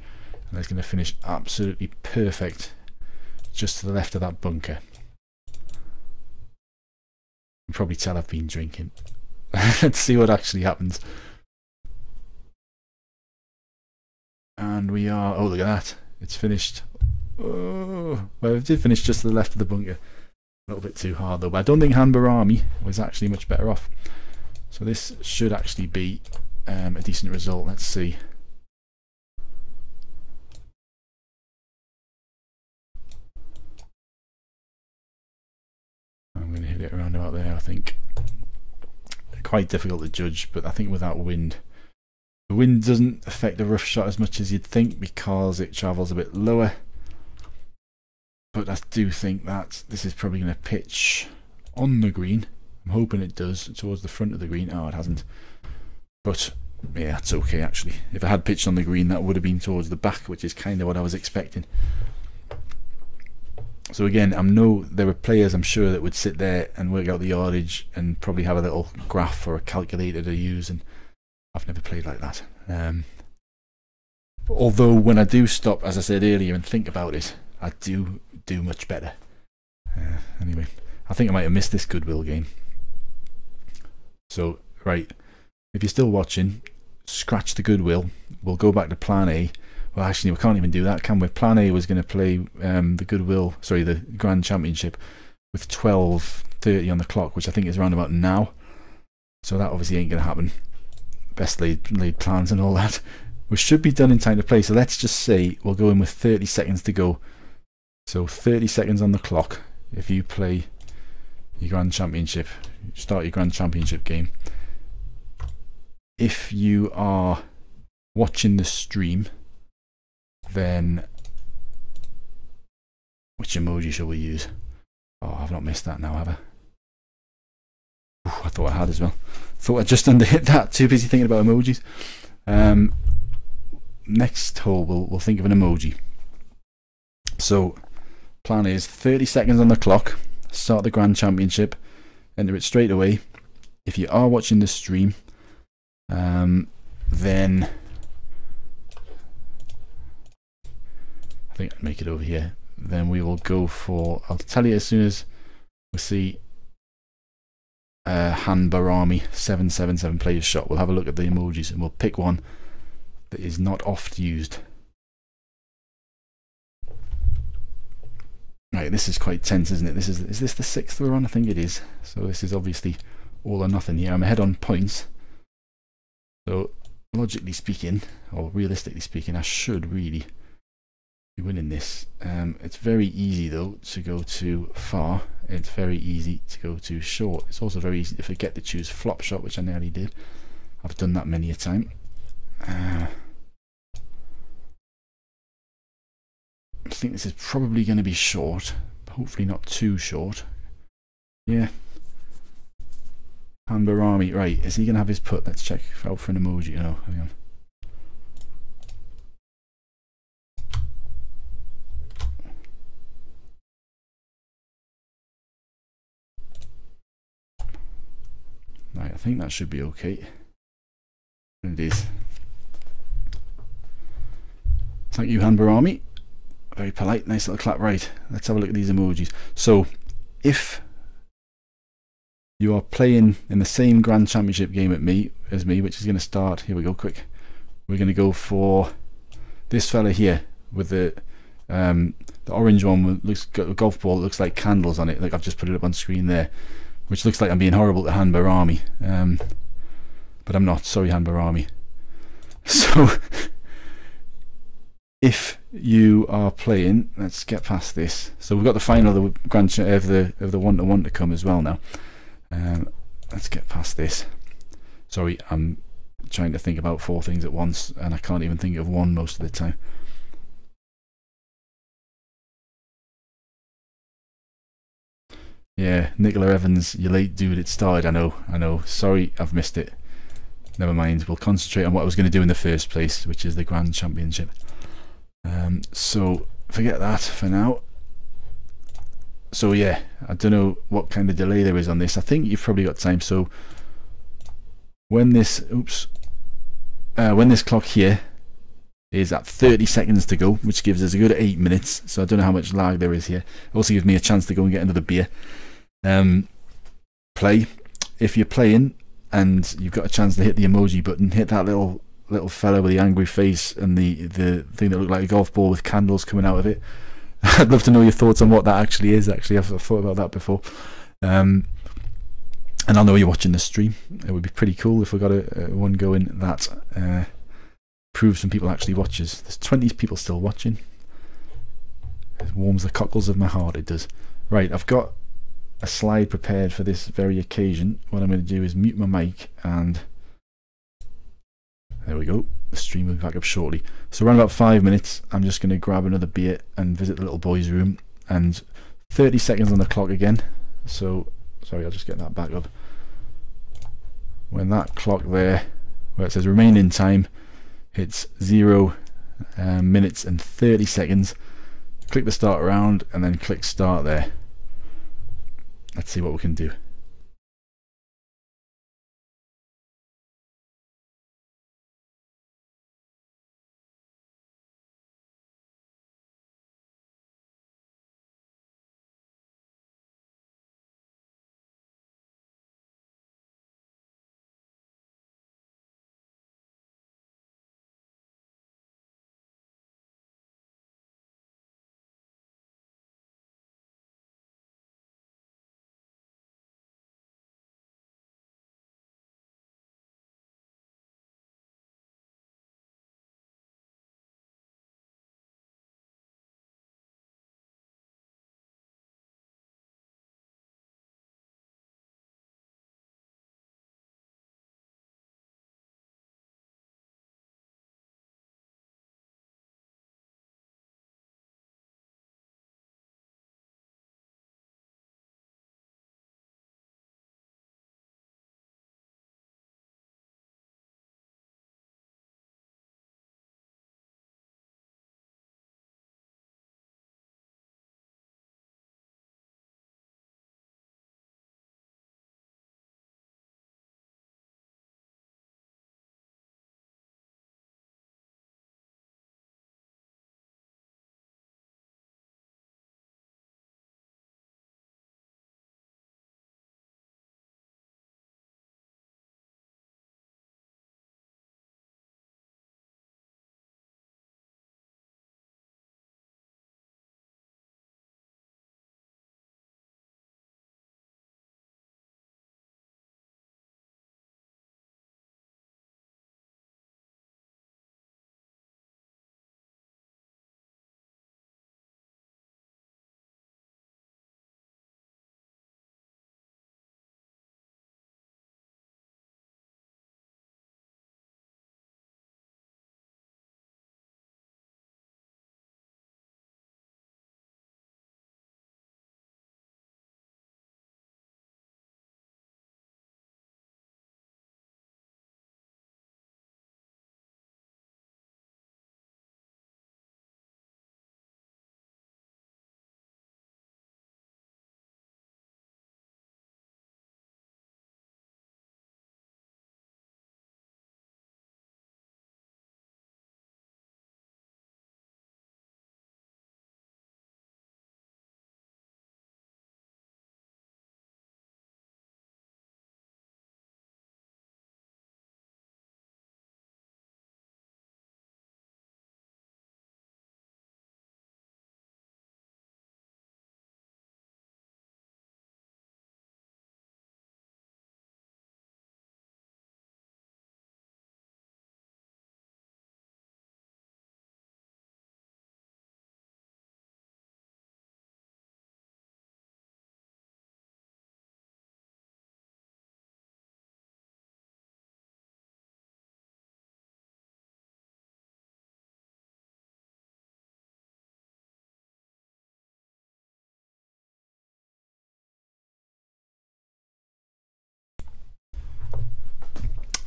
and it's going to finish absolutely perfect just to the left of that bunker. You can probably tell I've been drinking. Let's see what actually happens. And we are, oh look at that, it's finished. Oh, well, it did finish just to the left of the bunker. A little bit too hard though, but I don't think Han Barami was actually much better off. So this should actually be a decent result. Let's see. I'm going to hit it around about there, I think. Quite difficult to judge, but I think without wind. The wind doesn't affect the rough shot as much as you'd think because it travels a bit lower. But I do think that this is probably going to pitch on the green. I'm hoping it does, towards the front of the green. Oh, it hasn't. But yeah, that's okay actually. If I had pitched on the green, that would have been towards the back, which is kind of what I was expecting. So again, there are players I'm sure that would sit there and work out the yardage and probably have a little graph or a calculator to use, and I've never played like that. Although when I do stop, as I said earlier, and think about it, I do much better. Anyway, I think I might have missed this goodwill game. So, right, if you're still watching, scratch the goodwill. We'll go back to plan A. Well, actually, we can't even do that, can we? Plan A was going to play the Grand Championship with 12:30 on the clock, which I think is around about now. So that obviously ain't going to happen. Best laid plans and all that. We should be done in time to play. So let's just say we'll go in with 30 seconds to go. So 30 seconds on the clock. If you play your Grand Championship, start your Grand Championship game. If you are watching the stream, then which emoji shall we use? Oh, I've not missed that now, have I? Ooh, I thought I had as well. Thought I just underhit that. Too busy thinking about emojis. Next hole, we'll think of an emoji. So, plan is 30 seconds on the clock. Start the Grand Championship. Enter it straight away. If you are watching the stream, then I think I'd make it over here. Then we will go for, I'll tell you as soon as we see Han Barami 777 players shot. We'll have a look at the emojis and we'll pick one that is not oft used. Right, this is quite tense, isn't it? Is this the 6th we're on? I think it is. So this is obviously all or nothing here. I'm ahead on points. So logically speaking, or realistically speaking, I should really be winning this. It's very easy though to go too far. It's very easy to go too short. It's also very easy to forget to choose flop shot, which I nearly did. I've done that many a time. I think this is probably going to be short, but hopefully not too short. Yeah. Hanbarami, right, is he going to have his putt? Let's check out for an emoji. Oh, hang on. Right, I think that should be okay. And it is. Thank you, Hanbarami. Very polite, nice little clap. Right, let's have a look at these emojis. So, if you are playing in the same Grand Championship game as me, which is going to start, here we go, quick. We're going to go for this fella here with the orange one. Looks got a golf ball that looks like candles on it. Like I've just put it up on screen there, which looks like I'm being horrible to Han Barami, but I'm not. Sorry, Han Barami. So. If you are playing, let's get past this. So we've got the final of the Grand of the one-to-one to come as well now. Let's get past this. Sorry, I'm trying to think about 4 things at once, and I can't even think of one most of the time. Yeah, Nicola Evans, you're late, dude. It started. I know. Sorry, I've missed it. Never mind. We'll concentrate on what I was going to do in the first place, which is the Grand Championship. So forget that for now. So yeah, I don't know what kind of delay there is on this. I think you've probably got time. So when this clock here is at 30 seconds to go, which gives us a good 8 minutes. So I don't know how much lag there is here. It also gives me a chance to go and get another beer. Play. If you're playing and you've got a chance to hit the emoji button, hit that little fella with the angry face and the thing that looked like a golf ball with candles coming out of it. I'd love to know your thoughts on what that actually is. Actually, I've thought about that before. And I know you're watching the stream. It would be pretty cool if we got a one going that proves some people actually watches. There's 20 people still watching. It warms the cockles of my heart, it does. Right, I've got a slide prepared for this very occasion. What I'm going to do is mute my mic, and there we go. The stream will be back up shortly. So around about 5 minutes, I'm just going to grab another beer and visit the little boy's room. And 30 seconds on the clock again. So, sorry, I'll just get that back up. When that clock there, where it says remain in time, hits 0 minutes and 30 seconds, click the start round and then click start there. Let's see what we can do.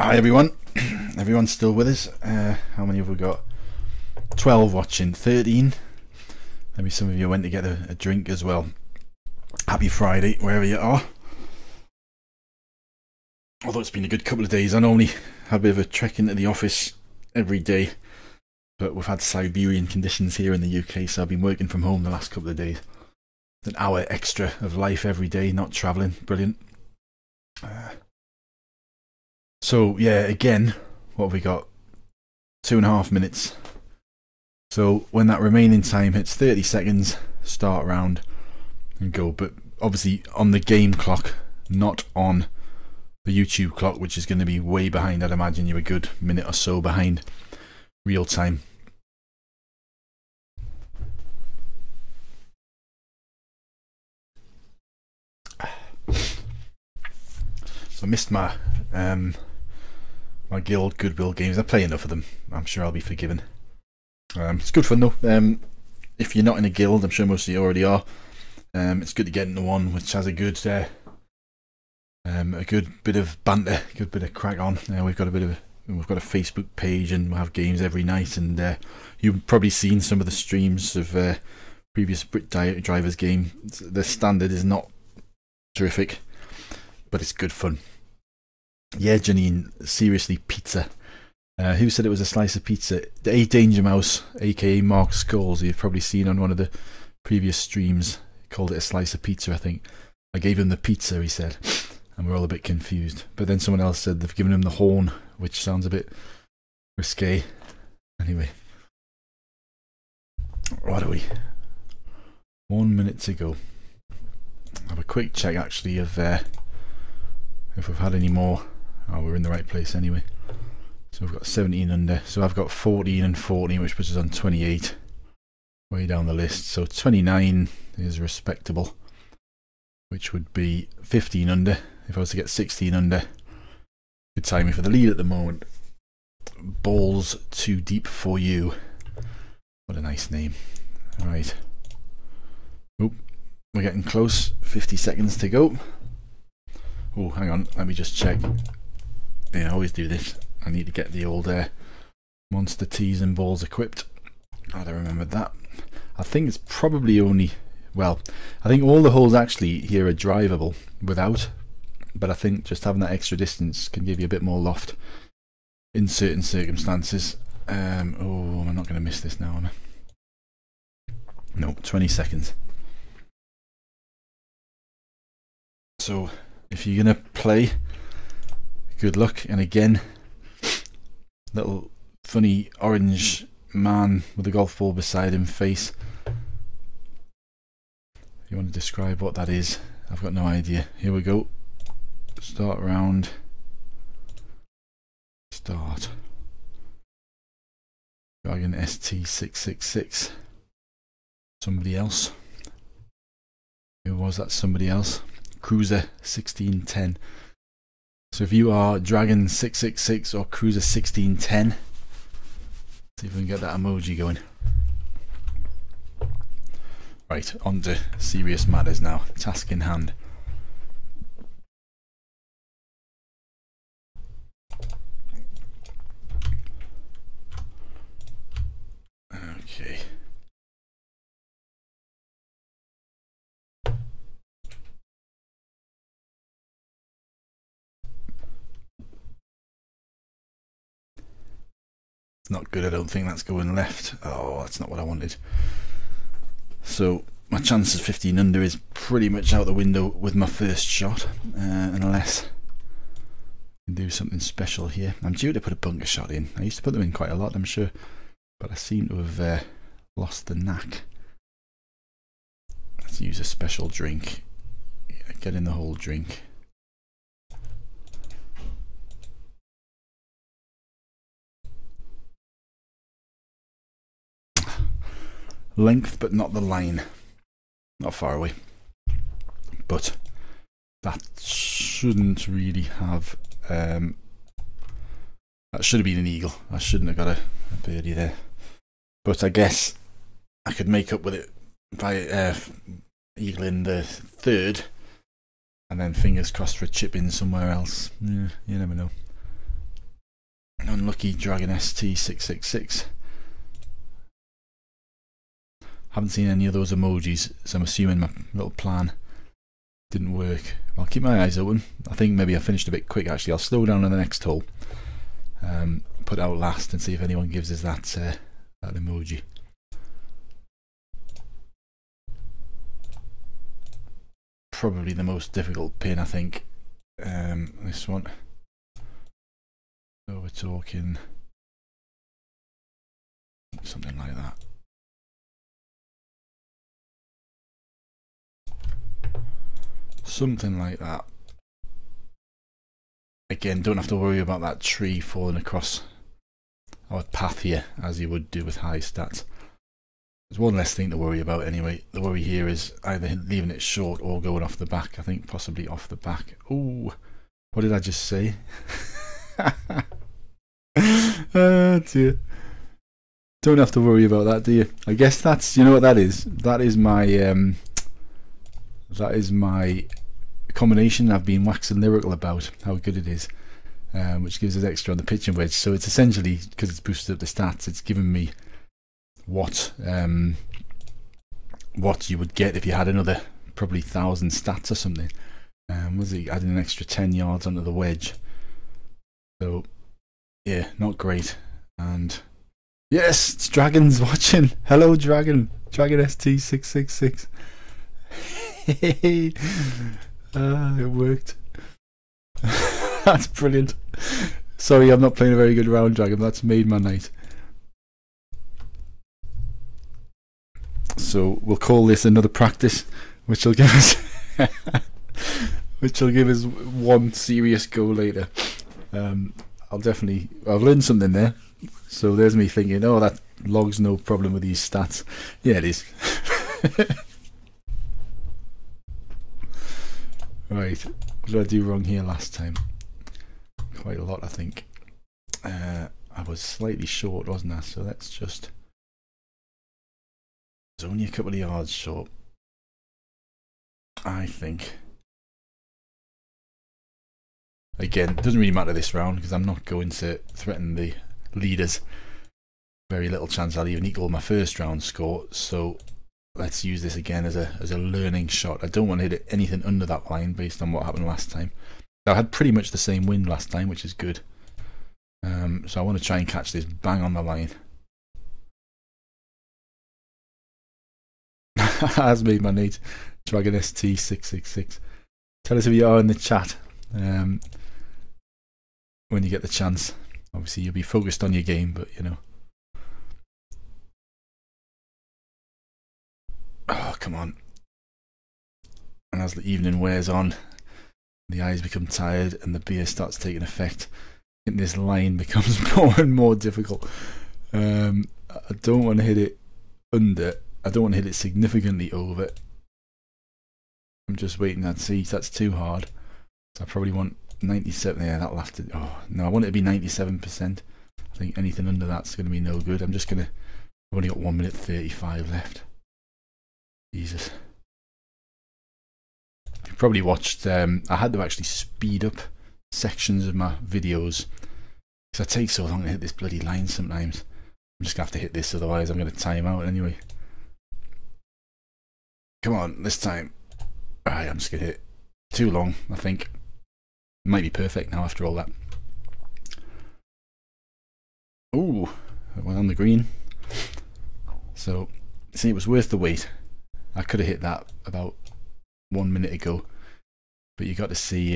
Hi everyone, everyone's still with us. How many have we got? 12 watching, 13. Maybe some of you went to get a drink as well. Happy Friday, wherever you are. Although it's been a good couple of days, I normally have a bit of a trek into the office every day, but we've had Siberian conditions here in the UK, so I've been working from home the last couple of days. An hour extra of life every day, not travelling. Brilliant. So yeah, again, what have we got? 2.5 minutes. So when that remaining time hits 30 seconds, start round and go. But obviously on the game clock, not on the YouTube clock, which is going to be way behind. I'd imagine you're a good minute or so behind real time. So I missed my my guild goodwill games. I play enough of them. I'm sure I'll be forgiven. It's good fun though. If you're not in a guild, I'm sure most of you already are. It's good to get into one which has a good bit of banter, a good bit of crack on. We've got a Facebook page and we'll have games every night. And you've probably seen some of the streams of previous Brit Drivers game. The standard is not terrific, but it's good fun. Yeah, Janine, seriously, pizza. Who said it was a slice of pizza? A Danger Mouse, aka Mark Scholes, you've probably seen on one of the previous streams, called it a slice of pizza, I think. I gave him the pizza, he said, and we're all a bit confused. But then someone else said they've given him the horn, which sounds a bit risque. Anyway, what are we? 1 minute to go. Have a quick check actually of if we've had any more. Oh, we're in the right place anyway. So we've got 17 under. So I've got 14 and 14, which puts us on 28. Way down the list. So 29 is respectable, which would be 15 under. If I was to get 16 under, good timing for the lead at the moment. Balls too deep for you. What a nice name. Alright. Oop, we're getting close. 50 seconds to go. Oh, hang on. Let me just check. Yeah, I always do this. I need to get the old monster tees and balls equipped. I'd have remembered that. I think it's probably only, well, I think all the holes actually here are drivable without, but I think just having that extra distance can give you a bit more loft in certain circumstances. Oh, I'm not going to miss this now, am I? No, 20 seconds. So if you're going to play, good luck. And again, little funny orange man with a golf ball beside him face. If you want to describe what that is, I've got no idea. Here we go. Start round. Start. Dragon ST666. Somebody else. Who was that somebody else? Cruiser 1610. So if you are Dragon 666 or Cruiser 1610, see if we can get that emoji going. Right, on to serious matters now. Task in hand. Okay. Not good, I don't think that's going left. Oh, that's not what I wanted. So my chance of 15 under is pretty much out the window with my first shot, unless I can do something special here. I'm due to put a bunker shot in. I used to put them in quite a lot, I'm sure, but I seem to have lost the knack. Let's use a special drink. Yeah, get in the whole drink. Length but not the line. Not far away. But that shouldn't really have that should have been an eagle. I shouldn't have got a birdie there. But I guess I could make up with it by eagling the third and then fingers crossed for a chip in somewhere else. Yeah, you never know. Unlucky Dragon ST666. Haven't seen any of those emojis, so I'm assuming my little plan didn't work. I'll keep my eyes open. I think maybe I finished a bit quick actually. I'll slow down on the next hole. Put out last and see if anyone gives us that that emoji. Probably the most difficult pin, I think. This one. So we're talking something like that. Something like that. Again, don't have to worry about that tree falling across our path here as you would do with high stats. There's one less thing to worry about anyway. The worry here is either leaving it short or going off the back. I think possibly off the back. Oh, what did I just say? Oh dear. Don't have to worry about that, do you? I guess that's, you know what that is? That is my combination I've been waxing lyrical about how good it is, which gives us extra on the pitching wedge. So it's essentially, because it's boosted up the stats, it's given me what you would get if you had another probably 1,000 stats or something. Was it adding an extra 10 yards onto the wedge? So yeah, not great. And yes, it's Dragon's watching. Hello Dragon, Dragon ST666. Hey, it worked. That's brilliant. Sorry, I'm not playing a very good round, Dragon. That's made my night. So we'll call this another practice, which will give us one serious go later. I've learned something there. So there's me thinking, oh, that log's no problem with these stats. Yeah, it is. Right, what did I do wrong here last time? Quite a lot, I think. I was slightly short, wasn't I? So let's just... It's only a couple of yards short, I think. Again, it doesn't really matter this round because I'm not going to threaten the leaders. Very little chance I'll even equal my first round score, so let's use this again as a learning shot. I don't want to hit anything under that line based on what happened last time. I had pretty much the same wind last time, which is good. So I want to try and catch this bang on the line. Has made my night. Dragon ST666. Tell us who you are in the chat when you get the chance. Obviously you'll be focused on your game, but you know. Oh, come on. And as the evening wears on, the eyes become tired and the beer starts taking effect, and this line becomes more and more difficult. I don't want to hit it under. I don't want to hit it significantly over. I'm just waiting. That's too hard. So I probably want 97. Yeah, that'll have to. Oh no, I want it to be 97%. I think anything under that's going to be no good. I'm just gonna. I've only got 1 minute 35 left. Jesus. You probably watched. I had to actually speed up sections of my videos because it takes so long to hit this bloody line sometimes. I'm just gonna have to hit this, otherwise I'm gonna time out anyway. Come on, this time. Alright, I'm just gonna hit too long, I think. It might be perfect now after all that. Ooh, well on the green. So, see, it was worth the wait. I could have hit that about 1 minute ago, but you got to see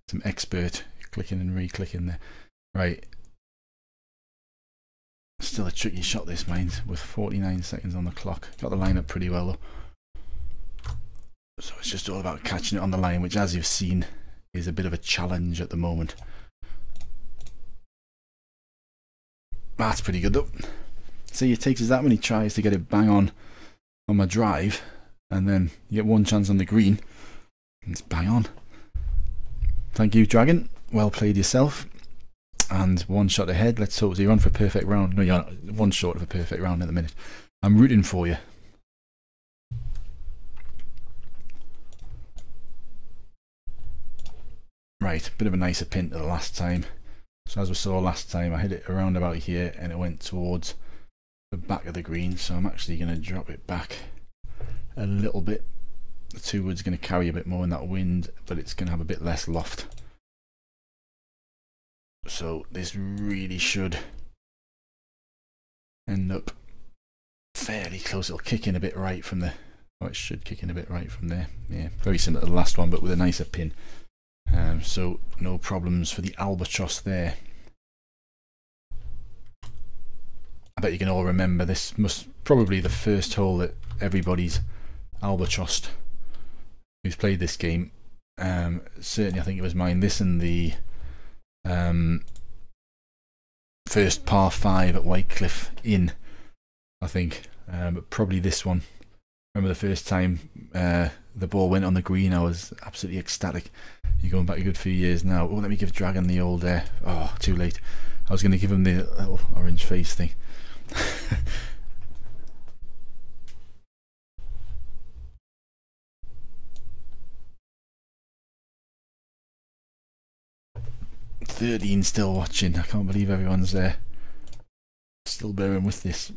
some expert clicking and re-clicking there. Right. Still a tricky shot this, mind, with 49 seconds on the clock. Got the line up pretty well though. So it's just all about catching it on the line, which as you've seen is a bit of a challenge at the moment. That's pretty good though. See, it takes us that many tries to get it bang on my drive, and then you get one chance on the green and it's bang on. Thank you, Dragon. Well played yourself. And one shot ahead. Let's hope so you're on for a perfect round. No, you're not. One short of a perfect round at the minute. I'm rooting for you. Right, bit of a nicer pin to the last time. So as we saw last time, I hit it around about here and it went towards the back of the green, so I'm actually going to drop it back a little bit. The 2 wood's going to carry a bit more in that wind, but it's going to have a bit less loft. So this really should end up fairly close. It'll kick in a bit right from the, oh, it should kick in a bit right from there. Yeah, very similar to the last one, but with a nicer pin. So no problems for the albatross there. I bet you can all remember this must probably the first hole that everybody's albatrossed who's played this game. Certainly I think it was mine. This and the first par 5 at Whitecliff Inn, I think, but probably this one. Remember the first time the ball went on the green, I was absolutely ecstatic. You're going back a good few years now. Oh, let me give Dragon the old oh, too late. I was going to give him the little orange face thing. 13 still watching. I can't believe everyone's still bearing with this.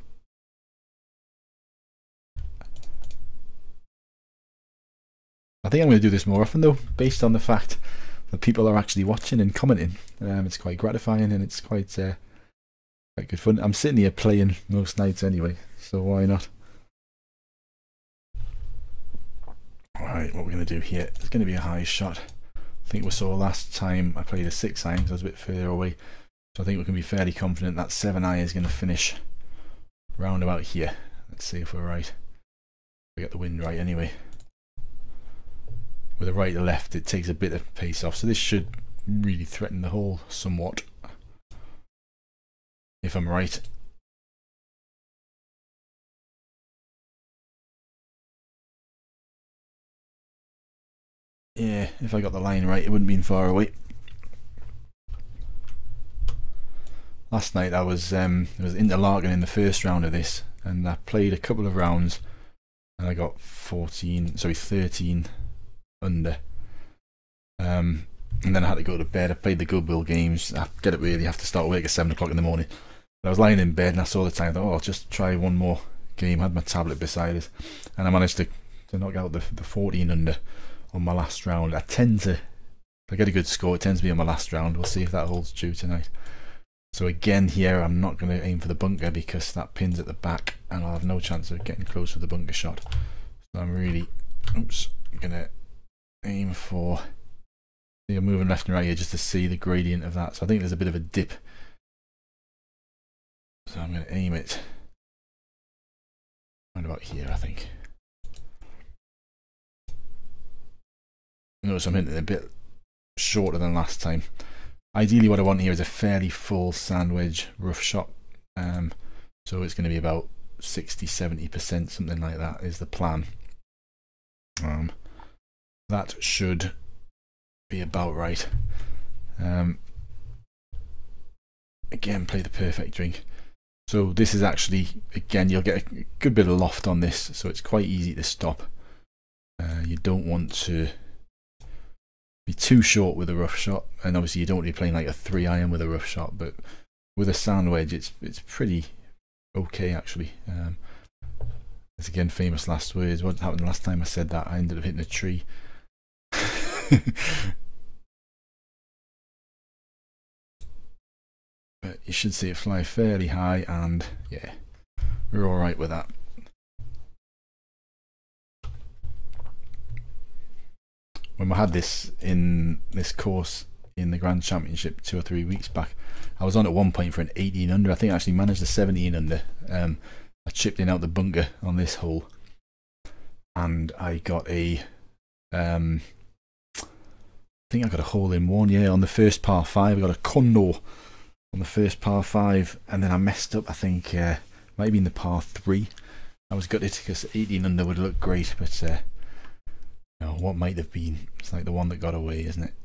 I think I'm going to do this more often though, based on the fact that people are actually watching and commenting. It's quite gratifying and it's quite good fun. I'm sitting here playing most nights anyway, so why not? Alright, what we're going to do here, it's going to be a high shot. I think we saw last time I played a 6 iron because I was a bit further away, so I think we can be fairly confident that 7 iron is going to finish round about here. Let's see if we're right. We get the wind right anyway. With the right to left it takes a bit of pace off, so this should really threaten the hole somewhat, if I'm right. Yeah, if I got the line right, it wouldn't have been far away. Last night I was Interlaken in the first round of this, and I played a couple of rounds, and I got 13 under. And then I had to go to bed. I played the Goodwill games. I get up early, have to start work at 7 o'clock in the morning. I was lying in bed and I saw the time. I thought, oh, I'll just try one more game. I had my tablet beside us, and I managed to knock out the 14 under on my last round. I tend to, if I get a good score, it tends to be on my last round. We'll see if that holds true tonight. So again here, I'm not going to aim for the bunker because that pin's at the back and I'll have no chance of getting close with the bunker shot. So I'm really, going to aim for, you're moving left and right here just to see the gradient of that. So I think there's a bit of a dip. So I'm going to aim it around about here, I think. Notice I'm hitting it a bit shorter than last time. Ideally what I want here is a fairly full sand wedge rough shot. So it's going to be about 60-70%, something like that is the plan. That should be about right. Again, play the perfect drink. So this is actually, again, you'll get a good bit of loft on this, so it's quite easy to stop. You don't want to be too short with a rough shot, and obviously you don't want to be playing like a 3 iron with a rough shot, but with a sand wedge it's pretty okay actually. It's again famous last words. What happened last time I said that? I ended up hitting a tree. But you should see it fly fairly high, and yeah, we're alright with that. When we had this in this course in the Grand Championship 2 or 3 weeks back, I was on at one point for an 18 under. I think I actually managed a 17 under. I chipped in out the bunker on this hole, and I got a I think I got a hole in one, yeah, on the first par 5. I got a condo on the first par 5, and then I messed up, I think might have been the par 3. I was gutted because 18 under would look great, but no, what might have been, it's like the one that got away, isn't it?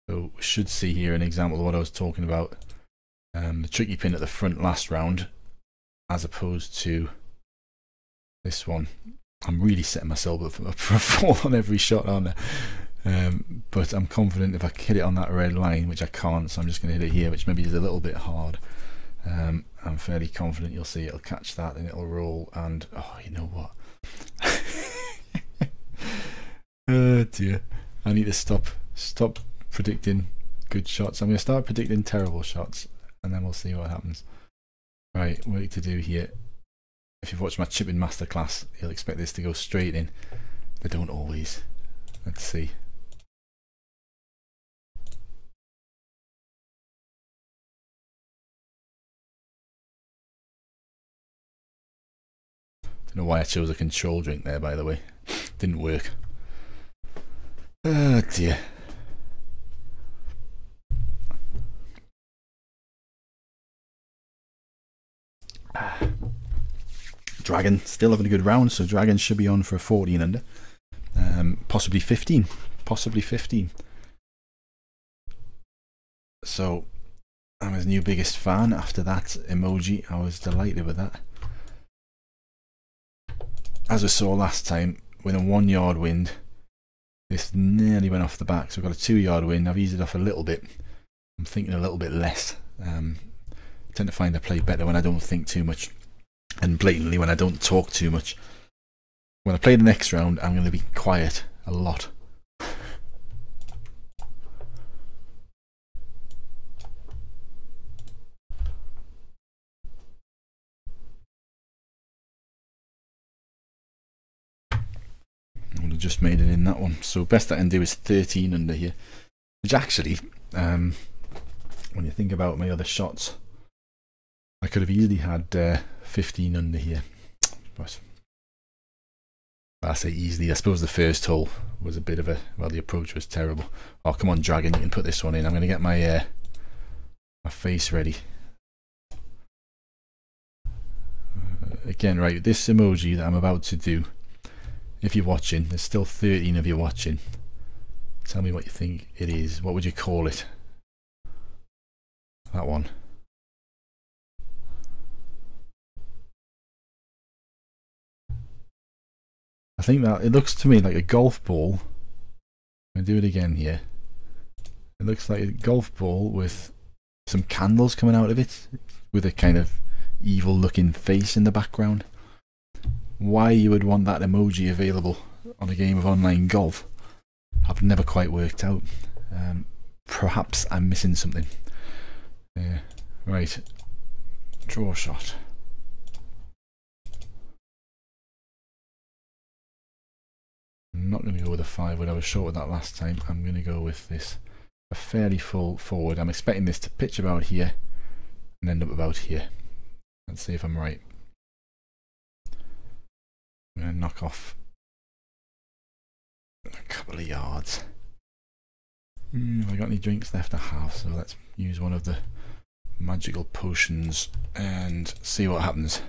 So we should see here an example of what I was talking about. The tricky pin at the front last round, as opposed to this one. I'm really setting myself up for a fall on every shot, aren't I? But I'm confident if I hit it on that red line, which I can't, so I'm just going to hit it here, which maybe is a little bit hard. I'm fairly confident you'll see it'll catch that and it'll roll, and oh, you know what? Oh dear, I need to stop predicting good shots. I'm going to start predicting terrible shots, and then we'll see what happens. Right, work to do here. If you've watched my chipping masterclass, you'll expect this to go straight in. They don't always. Let's see. Don't know why I chose a control drink there, by the way. Didn't work. Oh dear. Dragon still having a good round, so Dragon should be on for a 14 under, possibly 15, possibly 15. So I'm his new biggest fan. After that emoji, I was delighted with that. As I saw last time, with a 1 yard wind, this nearly went off the back. So I've got a 2 yard wind. I've eased it off a little bit. I'm thinking a little bit less. I tend to find I play better when I don't think too much, and blatantly when I don't talk too much. When I play the next round, I'm going to be quiet a lot. I would have just made it in that one. So best I can do is 13 under here, which actually, when you think about my other shots, I could have easily had 15 under here, but I say easily. I suppose the first hole was a bit of a, well, the approach was terrible. Oh, come on, Dragon, you can put this one in. I'm going to get my my face ready. Again, right, this emoji that I'm about to do, if you're watching, there's still 13 of you watching. Tell me what you think it is. What would you call it? That one. I think that it looks to me like a golf ball. I'm going to do it again here. It looks like a golf ball with some candles coming out of it, with a kind of evil looking face in the background. Why you would want that emoji available on a game of online golf, I've never quite worked out. Perhaps I'm missing something. Right, draw shot. I'm not going to go with a 5 when I was short with that last time. I'm going to go with this, a fairly full forward. I'm expecting this to pitch about here and end up about here. Let's see if I'm right. I'm going to knock off a couple of yards. Have I got any drinks left? I have, so let's use one of the magical potions and see what happens.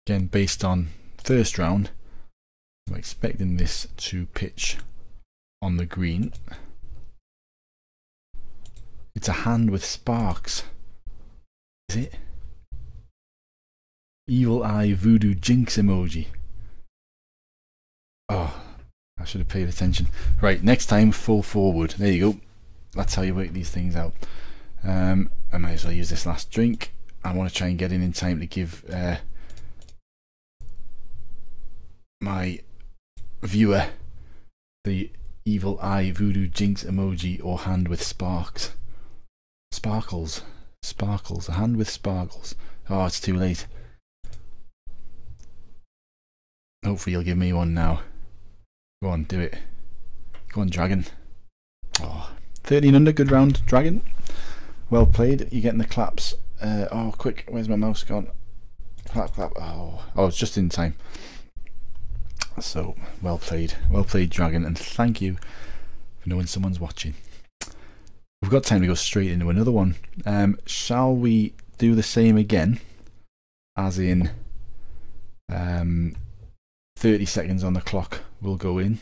Again, based on first round, I'm expecting this to pitch on the green. It's a hand with sparks. Is it? Evil eye voodoo jinx emoji. Oh, I should have paid attention. Right, next time, full forward. There you go. That's how you work these things out. I might as well use this last drink. I want to try and get in time to give my viewer the evil eye voodoo jinx emoji, or hand with sparks. Sparkles. Sparkles. A hand with sparkles. Oh, it's too late. Hopefully you'll give me one now. Go on, do it. Go on, Dragon. Oh, 13 under, good round, Dragon. Well played. You're getting the claps. Oh, quick, where's my mouse gone? Clap, clap. Oh, it's just in time. So, well played, Dragon, and thank you for knowing someone's watching. We've got time to go straight into another one. Shall we do the same again, as in 30 seconds on the clock will go in.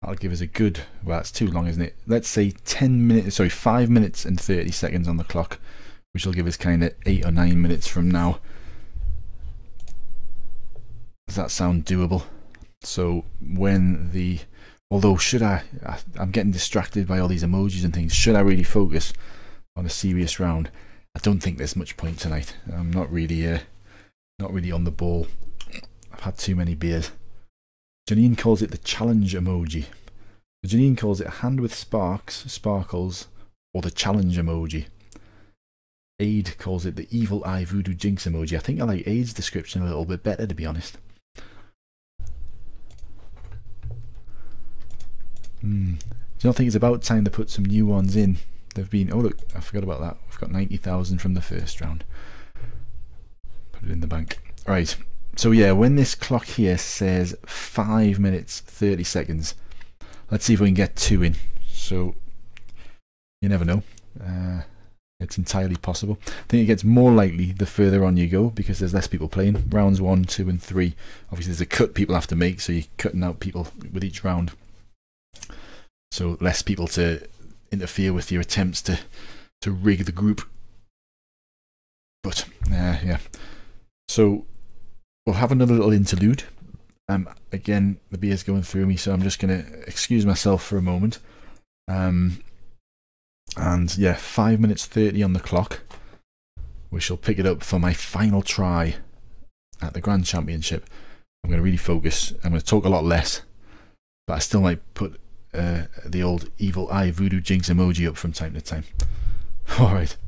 That'll give us a good, well, it's too long, isn't it? Let's say 5 minutes and 30 seconds on the clock, which will give us kind of 8 or 9 minutes from now. Does that sound doable? So when the, although I'm getting distracted by all these emojis and things, should I really focus on a serious round? I don't think there's much point tonight. I'm not really on the ball. I've had too many beers. Janine calls it the challenge emoji. Janine calls it a hand with sparkles, or the challenge emoji. Aid calls it the evil eye voodoo jinx emoji. I think I like Aid's description a little bit better, to be honest. Do you not think it's about time to put some new ones in? They've been, oh look, I forgot about that. We've got 90,000 from the first round. Put it in the bank. Right, so yeah, when this clock here says 5 minutes 30 seconds, let's see if we can get 2 in. So you never know. It's entirely possible. I think it gets more likely the further on you go, because there's less people playing. Rounds 1, 2 and 3, obviously there's a cut people have to make, so you're cutting out people with each round, so less people to interfere with your attempts to rig the group. But yeah, so we'll have another little interlude. Again, the beer's going through me, so I'm just going to excuse myself for a moment. And yeah, 5 minutes 30 on the clock. We shall pick it up for my final try at the Grand Championship. I'm going to really focus. I'm going to talk a lot less, but I still might put the old evil eye voodoo jinx emoji up from time to time. Alright.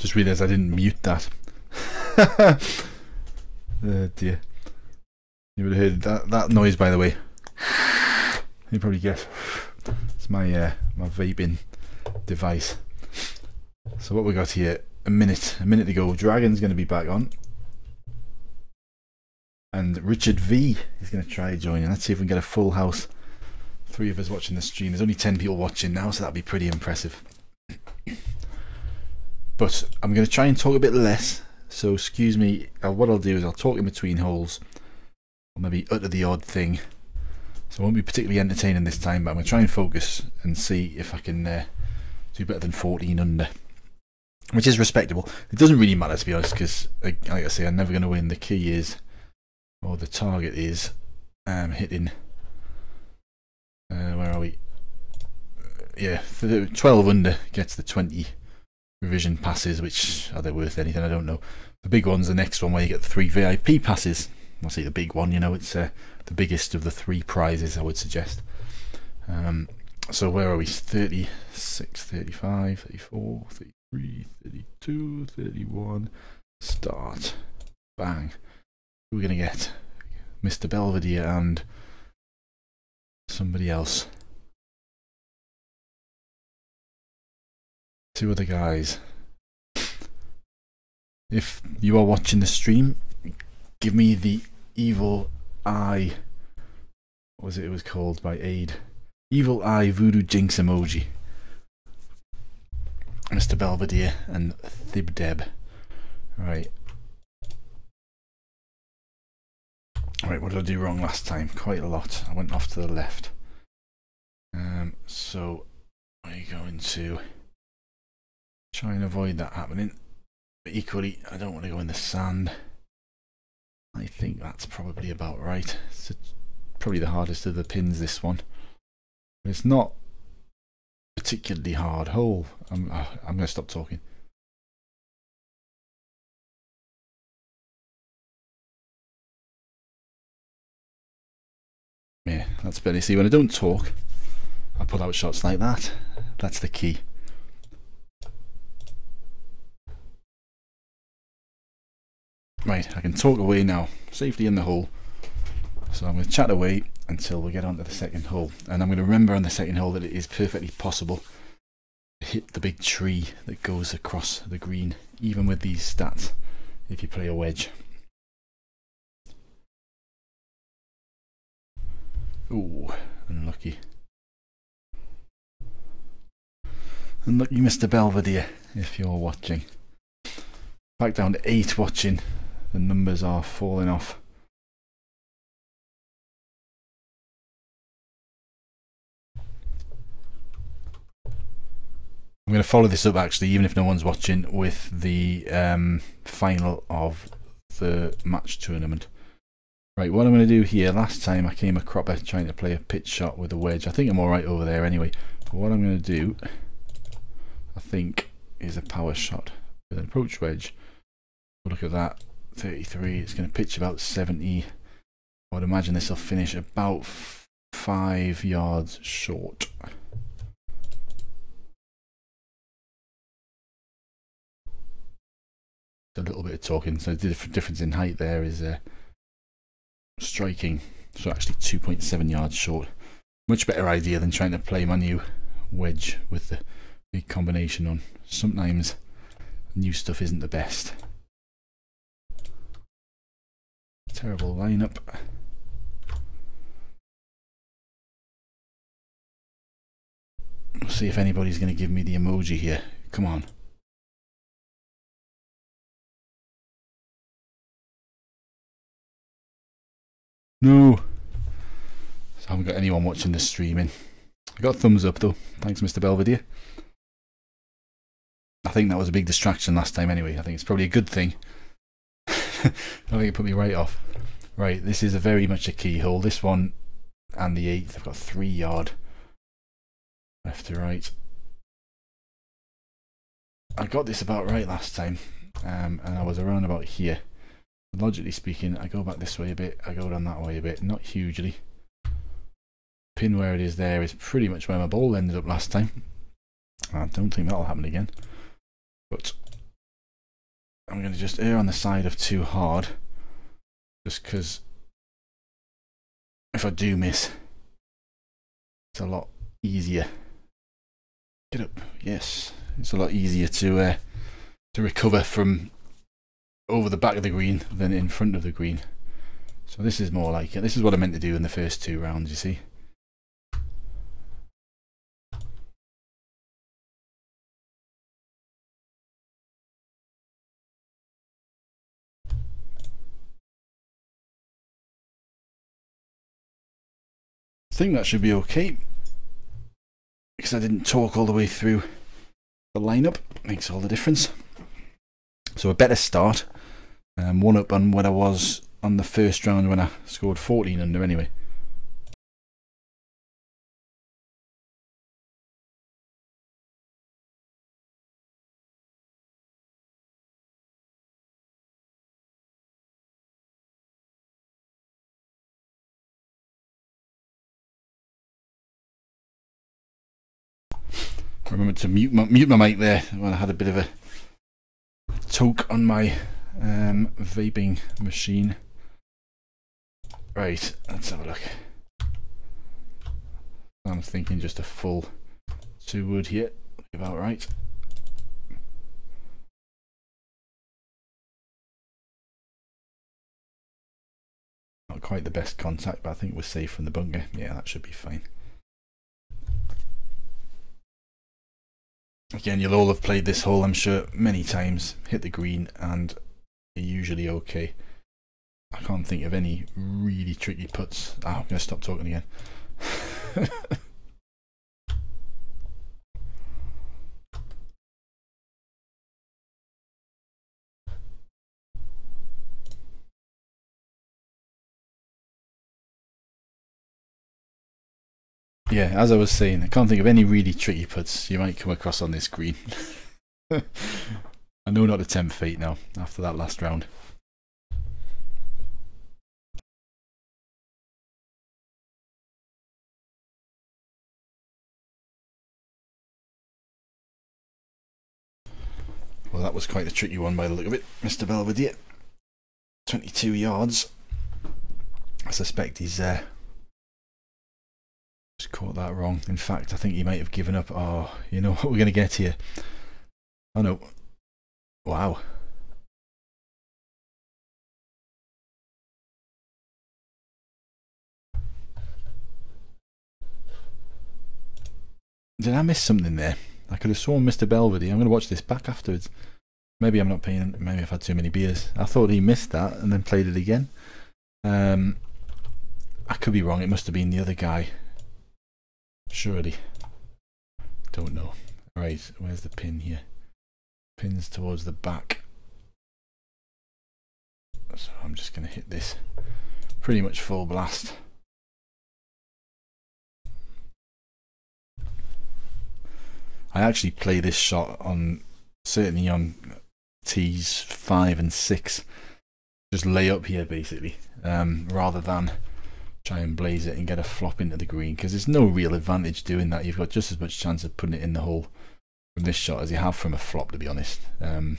Just realised I didn't mute that. Oh dear. You would have heard that noise, by the way. You probably guess. It's my my vaping device. So what we got here? A minute to go. Dragon's going to be back on, and Richard V is going to try joining. Let's see if we can get a full house. 3 of us watching the stream. There's only 10 people watching now, so that'd be pretty impressive. But I'm going to try and talk a bit less. So excuse me. What I'll do is I'll talk in between holes, or maybe utter the odd thing. So I won't be particularly entertaining this time, but I'm going to try and focus and see if I can do better than 14 under, which is respectable. It doesn't really matter, to be honest, because like I say, I'm never going to win. The key is, or the target is, hitting. Where are we? Yeah, 12 under gets the 20 revision passes, which are they worth anything? I don't know. The big one's the next one, where you get the 3 VIP passes. I'll say the big one, you know, it's the biggest of the 3 prizes, I would suggest. So where are we? 36, 35, 34, 33, 32, 31. Start. Bang. Who are we going to get? Mr. Belvedere and somebody else. 2 other guys. If you are watching the stream, give me the evil eye. What was it? It was called by Aid. Evil eye voodoo jinx emoji. Mr. Belvedere and Thibdeb. Right. Right, what did I do wrong last time? Quite a lot. I went off to the left. So we're going to try and avoid that happening. But equally, I don't want to go in the sand. I think that's probably about right. It's probably the hardest of the pins, this one. But it's not a particularly hard hole. I'm going to stop talking. Yeah, that's better. See, when I don't talk, I pull out shots like that. That's the key. Right, I can talk away now. Safely in the hole. So I'm going to chat away until we get onto the second hole. And I'm going to remember on the second hole that it is perfectly possible to hit the big tree that goes across the green, even with these stats, if you play a wedge. Ooh, unlucky. Unlucky Mr. Belvedere, if you're watching. Back down to 8 watching. The numbers are falling off. I'm going to follow this up, actually, even if no one's watching, with the final of the match tournament. Right, what I'm going to do here, last time I came a cropper trying to play a pitch shot with a wedge. I think I'm alright over there anyway. But what I'm going to do, I think, is a power shot with an approach wedge. Look at that, 33, it's going to pitch about 70. I would imagine this will finish about 5 yards short. A little bit of talking, so the difference in height there is striking. So actually 2.7 yards short. Much better idea than trying to play my new wedge with the big combination on. Sometimes new stuff isn't the best. Terrible lineup. We'll see if anybody's going to give me the emoji here. Come on. No. So I haven't got anyone watching this streaming. I got a thumbs up though. Thanks, Mr. Belvedere. I think that was a big distraction last time anyway. I think it's probably a good thing. I think it put me right off. Right, this is a very much a key hole. This one and the 8th, I've got 3 yard left to right. I got this about right last time, and I was around about here. Logically speaking, I go back this way a bit, I go down that way a bit, not hugely. Pin where it is there is pretty much where my ball ended up last time. I don't think that'll happen again. But I'm going to just err on the side of too hard, just because if I do miss, it's a lot easier. Get up, yes. It's a lot easier to recover from over the back of the green than in front of the green. So this is more like it. This is what I meant to do in the first 2 rounds, you see. I think that should be okay, because I didn't talk all the way through the lineup. Makes all the difference. So a better start, 1 up on what I was on the first round when I scored 14 under anyway. Remember to mute my mic there when I had a bit of a toke on my vaping machine. Right, let's have a look. I'm thinking just a full 2 wood here, about right. Not quite the best contact, but I think we're safe from the bunker. Yeah, that should be fine. Again, you'll all have played this hole, I'm sure, many times. Hit the green and you're usually okay. I can't think of any really tricky putts. I'm going to stop talking again. Yeah, as I was saying, I can't think of any really tricky putts you might come across on this green. I know not to tempt fate now, after that last round. Well, that was quite a tricky one by the look of it, Mr. Belvedere. 22 yards. I suspect he's just caught that wrong. In fact, I think he might have given up. Oh, you know what we're going to get here? Oh no. Wow. Did I miss something there? I could have sworn Mr. Belvedere. I'm going to watch this back afterwards. Maybe I'm not paying. Maybe I've had too many beers. I thought he missed that and then played it again. I could be wrong. It must have been the other guy. Surely. Don't know. Right, where's the pin here? Pin's towards the back. So I'm just going to hit this pretty much full blast. I actually play this shot on, certainly on tees 5 and 6. Just lay up here basically, rather than try and blaze it and get a flop into the green, because there's no real advantage doing that. You've got just as much chance of putting it in the hole from this shot as you have from a flop, to be honest. So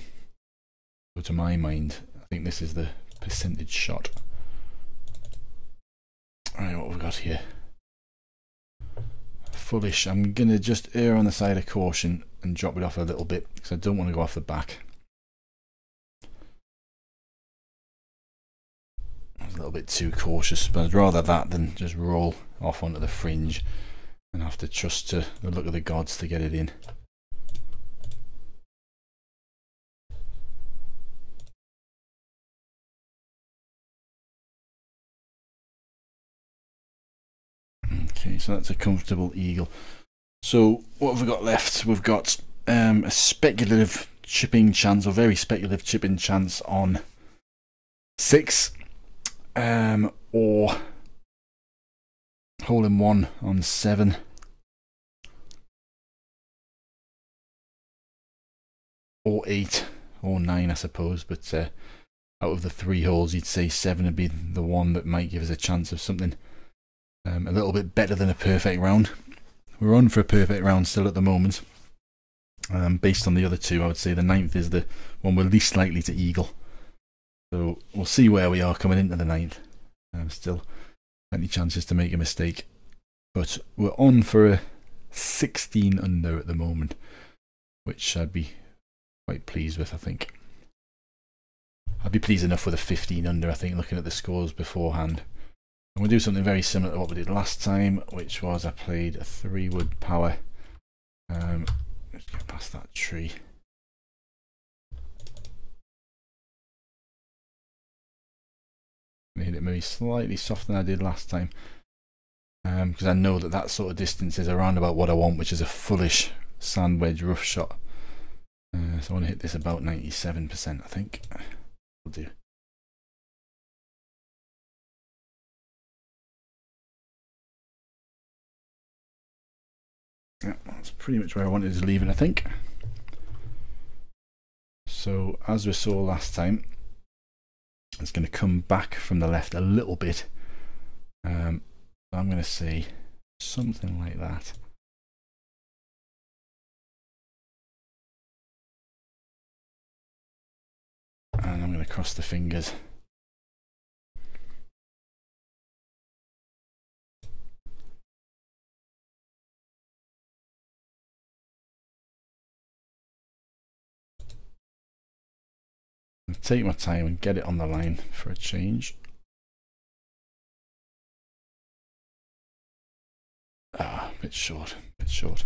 to my mind, I think this is the percentage shot. Alright, what have we got here? Fullish. I'm going to just err on the side of caution and drop it off a little bit, because I don't want to go off the back. I was a little bit too cautious, but I'd rather that than just roll off onto the fringe and have to trust to the look of the gods to get it in. Okay, so that's a comfortable eagle. So what have we got left? We've got a speculative chipping chance, or very speculative chipping chance on 6, or hole in one on 7, or 8, or 9, I suppose. But out of the 3 holes, you'd say 7 would be the one that might give us a chance of something a little bit better than a perfect round. We're on for a perfect round still at the moment. Based on the other two, I would say the 9th is the one we're least likely to eagle. So we'll see where we are coming into the 9th. Still plenty chances to make a mistake. But we're on for a 16 under at the moment, which I'd be quite pleased with, I think. I'd be pleased enough with a 15 under, I think, looking at the scores beforehand. And we'll do something very similar to what we did last time, which was I played a 3-wood power. Let's get past that tree. I hit it maybe slightly softer than I did last time, because I know that that sort of distance is around about what I want, which is a fullish sand wedge rough shot. So I want to hit this about 97%, I think. Will do. Yeah, that's pretty much where I wanted to leave it, I think. So as we saw last time, it's going to come back from the left a little bit. I'm going to say something like that. And I'm going to cross the fingers. And take my time and get it on the line for a change. Ah, a bit short, a bit short.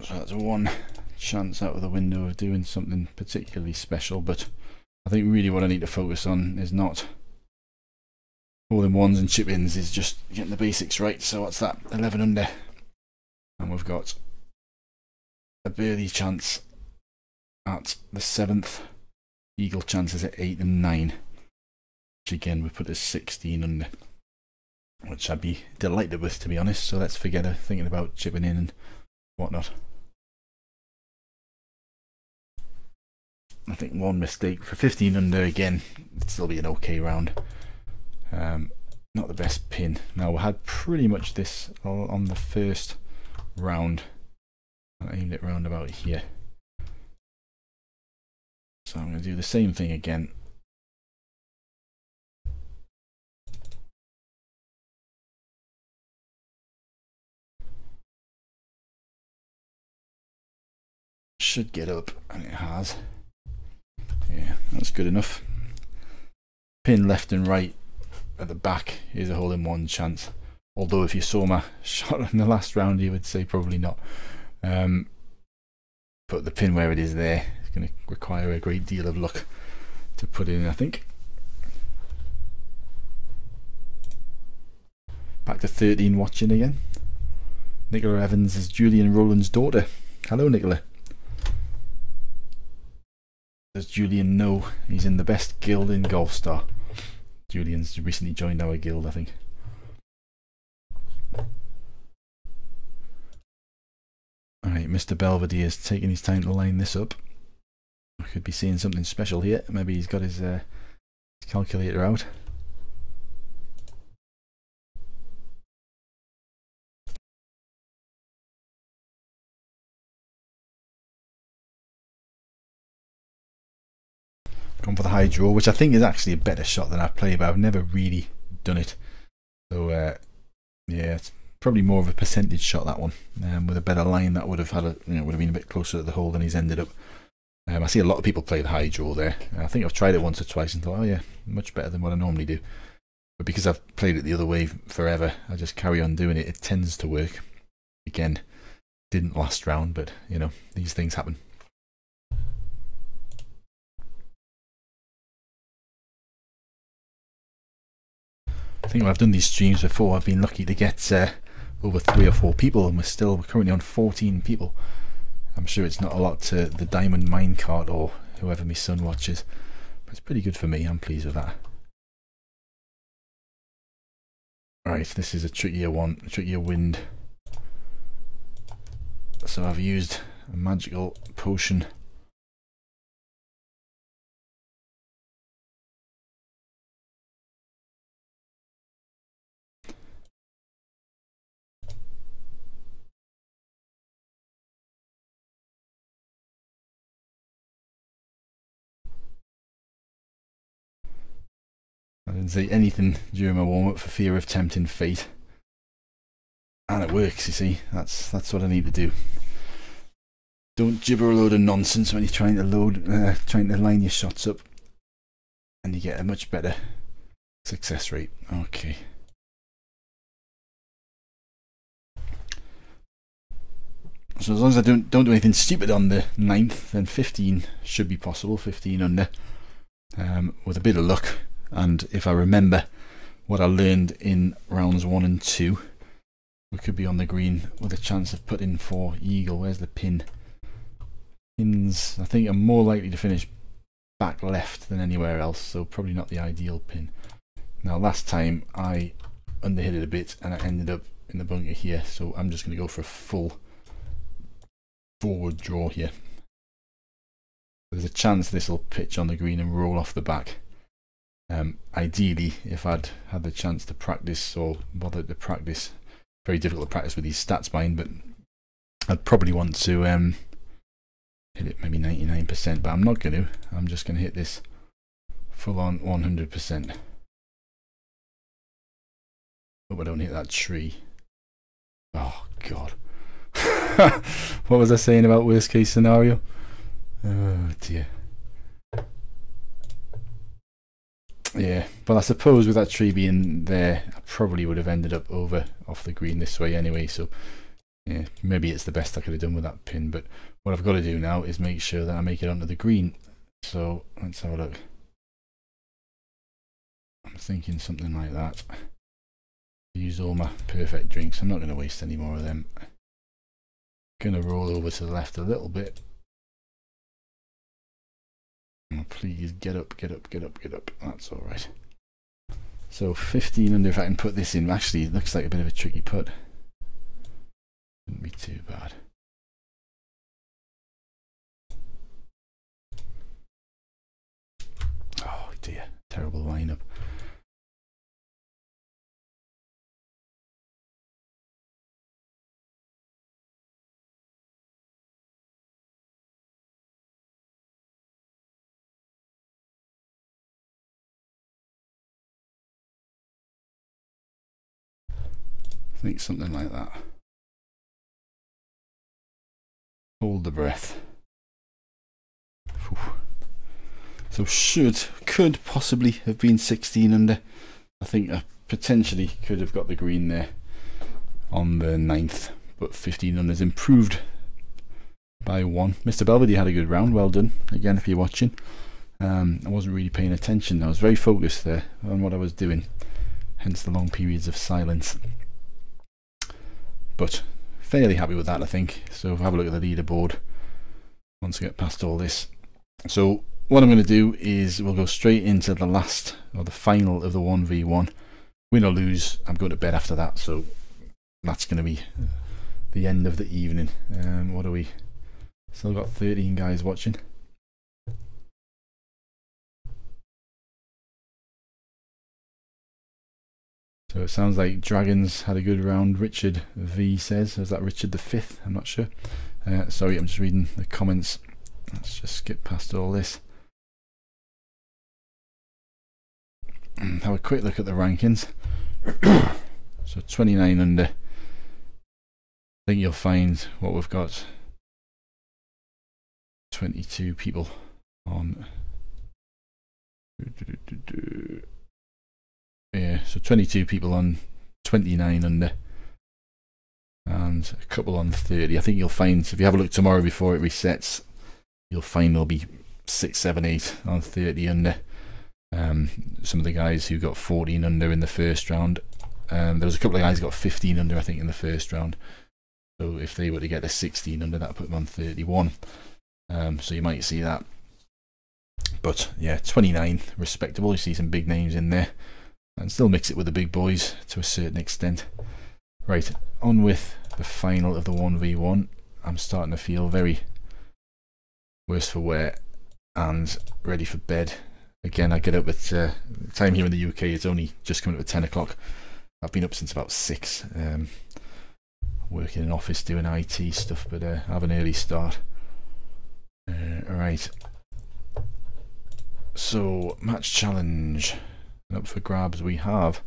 So that's one chance out of the window of doing something particularly special, but I think really what I need to focus on is not all-in-ones and chip-ins, is just getting the basics right. So what's that? 11 under. And we've got a birdie chance at the 7th. Eagle chances at 8 and 9. Which again we put as 16 under. Which I'd be delighted with, to be honest. So let's forget thinking about chipping in and whatnot. I think one mistake for 15 under again, it'd still be an okay round. Not the best pin. Now we had pretty much this all on the first round. I aimed it round about here. So I'm going to do the same thing again. Should get up, and it has. Yeah, that's good enough. Pin left and right at the back is a hole-in-one chance. Although if you saw my shot in the last round, you would say probably not. But the pin where it is there is going to require a great deal of luck to put in, I think. Back to 13 watching again. Nicola Evans is Julian Rowland's daughter. Hello, Nicola. Does Julian know he's in the best guild in Golfstar? Julian's recently joined our guild, I think. Alright, Mr. Belvedere's taking his time to line this up. I could be seeing something special here. Maybe he's got his calculator out. Gone for the high draw, which I think is actually a better shot than I play, but I've never really done it. So yeah, it's probably more of a percentage shot, that one. With a better line, that would have had would have been a bit closer to the hole than he's ended up. I see a lot of people play the high draw there. I think I've tried it once or twice and thought, oh yeah, much better than what I normally do. But because I've played it the other way forever, I just carry on doing it. It tends to work. Again, didn't last round, but you know, these things happen. I think when I've done these streams before, I've been lucky to get over 3 or 4 people, and we're currently on 14 people. I'm sure it's not a lot to the Diamond Minecart or whoever my son watches, but it's pretty good for me. I'm pleased with that. Right, this is a trickier one, a trickier wind. So I've used a magical potion. didn't say anything during my warm-up for fear of tempting fate. And it works, you see. That's what I need to do. Don't gibber a load of nonsense when you're trying to line your shots up, and you get a much better success rate. Okay. So as long as I don't do anything stupid on the 9th, then 15 should be possible. 15 under, with a bit of luck, and if I remember what I learned in rounds 1 and 2, we could be on the green with a chance of putting for eagle. Where's the pin? Pins, I think, are more likely to finish back left than anywhere else, so probably not the ideal pin. Now last time I underhit it a bit and I ended up in the bunker here, so I'm just going to go for a full forward draw here. There's a chance this will pitch on the green and roll off the back. Ideally, if I'd had the chance to practice or bothered to practice, very difficult to practice with these stats, mind, but I'd probably want to hit it maybe 99%, but I'm not going to. I'm just going to hit this full on 100%. Hope I don't hit that tree. Oh God. What was I saying about worst case scenario? Oh dear. Yeah, but I suppose with that tree being there, I probably would have ended up off the green this way anyway, so yeah, maybe it's the best I could have done with that pin. But what I've got to do now is make sure that I make it onto the green. So let's have a look. I'm thinking something like that. Use all my perfect drinks. I'm not going to waste any more of them. Going to roll over to the left a little bit. Oh, please get up, get up, get up, get up. That's all right. So 15 under, if I can put this in. Actually, it looks like a bit of a tricky putt. Wouldn't be too bad. Oh dear, terrible lineup. I think something like that. Hold the breath. Whew. So could possibly have been 16 under. I think I potentially could have got the green there on the 9th, but 15 under is improved by 1. Mr. Belvedere had a good round. Well done again if you're watching. I wasn't really paying attention. I was very focused there on what I was doing, hence the long periods of silence. But fairly happy with that, I think. So have a look at the leaderboard once I get past all this. So what I'm going to do is we'll go straight into the last or the final of the 1v1. Win or lose, I'm going to bed after that. So that's going to be the end of the evening. What are we? Still got 13 guys watching. So it sounds like Dragons had a good round. Richard V says, is that Richard the 5th? I'm not sure. Sorry, I'm just reading the comments. Let's just skip past all this. Have a quick look at the rankings. So 29 under. I think you'll find what we've got. 22 people on. Yeah, so 22 people on 29 under and a couple on 30. I think you'll find, if you have a look tomorrow before it resets, you'll find there'll be 6, 7, 8 on 30 under. Some of the guys who got 14 under in the first round. There was a couple of guys who got 15 under, I think, in the first round. So if they were to get a 16 under, that put them on 31. So you might see that. But yeah, 29, respectable. You see some big names in there. And still mix it with the big boys to a certain extent. Right, on with the final of the 1v1. I'm starting to feel very worse for wear and ready for bed. Again, I get up at time here in the UK. It's only just coming up at 10 o'clock. I've been up since about 6. Working in an office doing IT stuff, but I have an early start. Alright. So, match challenge. And up for grabs we have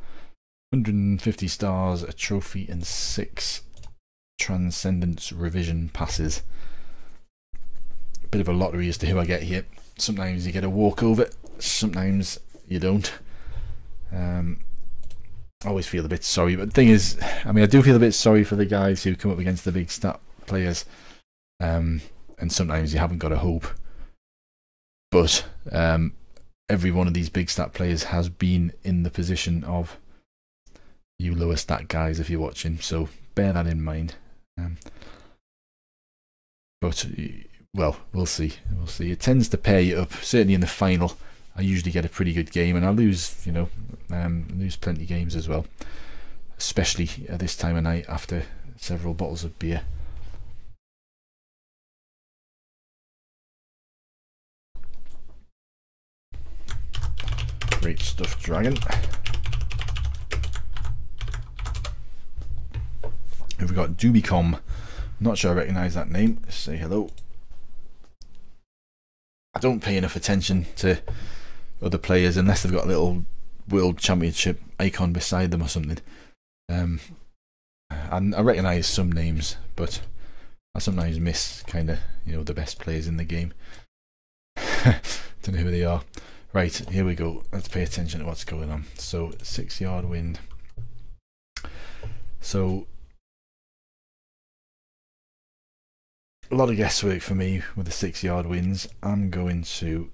150 stars, a trophy, and 6 Transcendence Revision passes. Bit of a lottery as to who I get here. Sometimes you get a walkover, sometimes you don't. I always feel a bit sorry, but the thing is, I mean, I do feel a bit sorry for the guys who come up against the big stat players, and sometimes you haven't got a hope. But every one of these big stat players has been in the position of you lower stat guys if you're watching, so bear that in mind. But well, we'll see. We'll see. It tends to pair you up. Certainly in the final, I usually get a pretty good game, and I lose, you know, lose plenty of games as well, especially at this time of night after several bottles of beer. Great stuff, Dragon. We've got Dubicom. Not sure I recognise that name. Say hello. I don't pay enough attention to other players unless they've got a little World Championship icon beside them or something. And I recognise some names, but I sometimes miss kind of, you know, the best players in the game. Don't know who they are. Right, here we go. Let's pay attention to what's going on. So 6-yard wind. So a lot of guesswork for me with the 6-yard wins. I'm going to,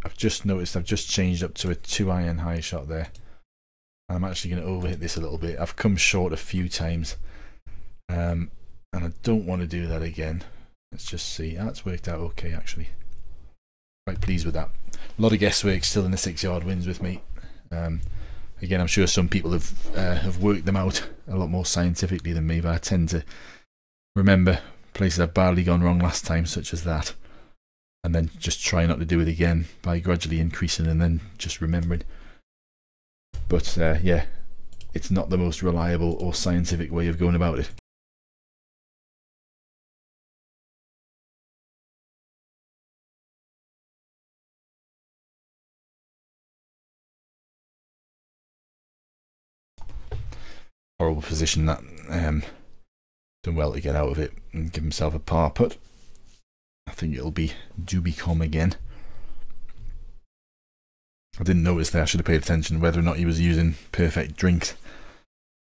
I've just noticed I've just changed up to a 2-iron high shot there. I'm actually going to overhit this a little bit. I've come short a few times, and I don't want to do that again. Let's just see. That's worked out okay actually. Quite pleased with that. A lot of guesswork still in the 6-yard wins with me. Again, I'm sure some people have worked them out a lot more scientifically than me, but I tend to remember places I've badly gone wrong last time, such as that, and then just try not to do it again by gradually increasing and then just remembering. But yeah, it's not the most reliable or scientific way of going about it. Horrible position that. Done well to get out of it and give himself a par putt. I think it'll be Dubicom again. I didn't notice there. I should have paid attention whether or not he was using perfect drinks.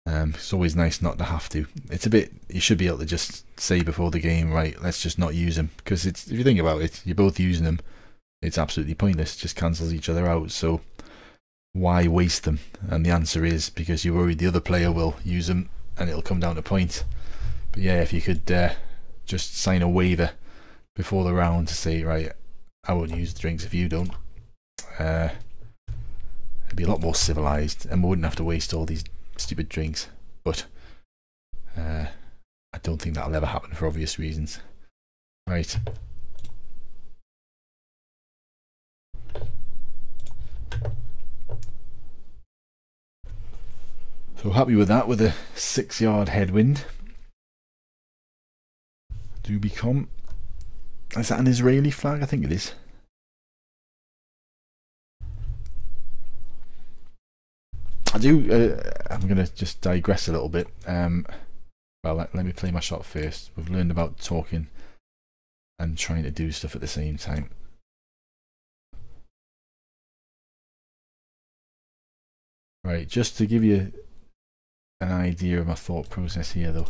It's always nice not to have to. It's a bit, you should be able to just say before the game, right, let's just not use them, because it's, if you think about it, you're both using them, it's absolutely pointless, just cancels each other out. So why waste them? And the answer is because you're worried the other player will use them and it'll come down to points. But yeah, if you could just sign a waiver before the round to say, right, I won't use the drinks if you don't, it'd be a lot more civilised and we wouldn't have to waste all these stupid drinks. But I don't think that'll ever happen for obvious reasons. Right. So happy with that, with a 6-yard headwind. Dubicom. Is that an Israeli flag? I think it is. I'm going to just digress a little bit. Well, let me play my shot first. We've learned about talking and trying to do stuff at the same time. Right, just to give you an idea of my thought process here though.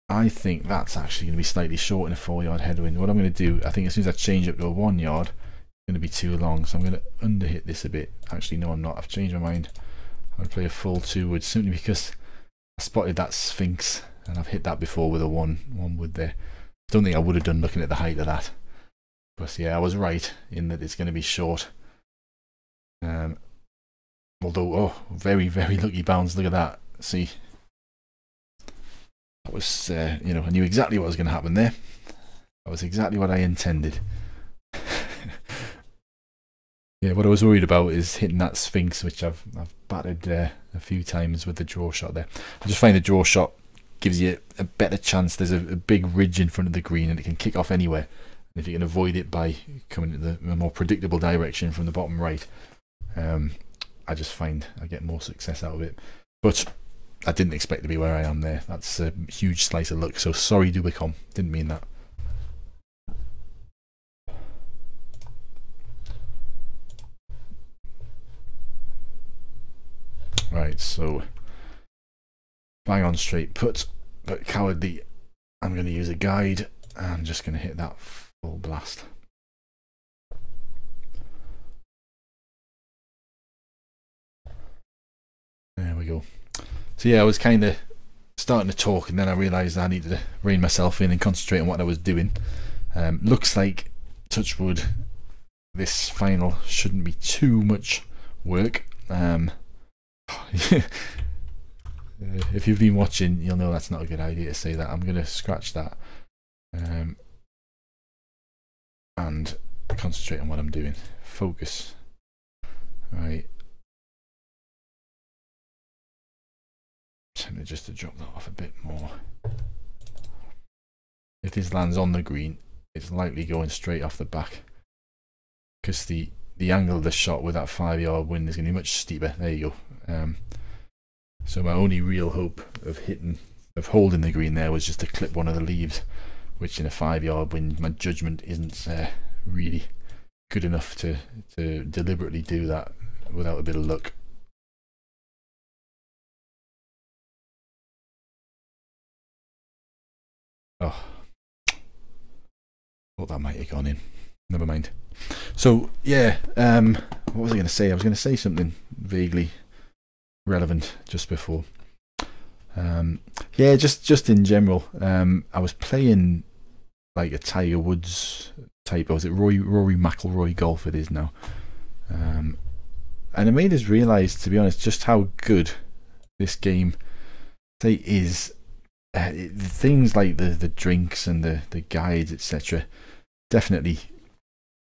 I think that's actually going to be slightly short in a 4-yard headwind. What I'm going to do, I think as soon as I change up to a 1-yard, it's going to be too long, so I'm going to underhit this a bit. Actually, no, I'm not. I've changed my mind. I'm going to play a full 2-wood simply because I spotted that Sphinx and I've hit that before with a 1-wood there. Don't think I would have done looking at the height of that, but yeah, I was right in that it's going to be short. Although, oh, very, very lucky bounce. Look at that. See, that was, you know, I knew exactly what was going to happen there. That was exactly what I intended. Yeah, what I was worried about is hitting that Sphinx, which I've battered a few times with the draw shot there. I just find the draw shot gives you a better chance. There's a big ridge in front of the green and it can kick off anywhere. And if you can avoid it by coming to the more predictable direction from the bottom right, I just find I get more success out of it. But I didn't expect to be where I am there. That's a huge slice of luck. So sorry, Dubicom. Didn't mean that. Right, so bang on straight put, but cowardly. I'm going to use a guide. I'm just going to hit that full blast. There we go. So yeah, I was kind of starting to talk and then I realised I needed to rein myself in and concentrate on what I was doing. Looks like, touch wood, this final shouldn't be too much work. If you've been watching, you'll know that's not a good idea to say that. I'm going to scratch that and concentrate on what I'm doing. Focus. Right. Tempted just to drop that off a bit more. If this lands on the green, it's likely going straight off the back because the angle of the shot with that 5-yard wind is going to be much steeper. There you go. So my only real hope of holding the green there was just to clip one of the leaves, which in a 5-yard wind, my judgment isn't really good enough to deliberately do that without a bit of luck. Oh, thought that might have gone in. Never mind. So yeah, what was I going to say? I was going to say something vaguely relevant just before. Yeah, just in general. I was playing like a Tiger Woods type, or was it Rory McIlroy golf it is now, and it made us realise, to be honest, just how good this game is. Things like the drinks and the guides, etc., definitely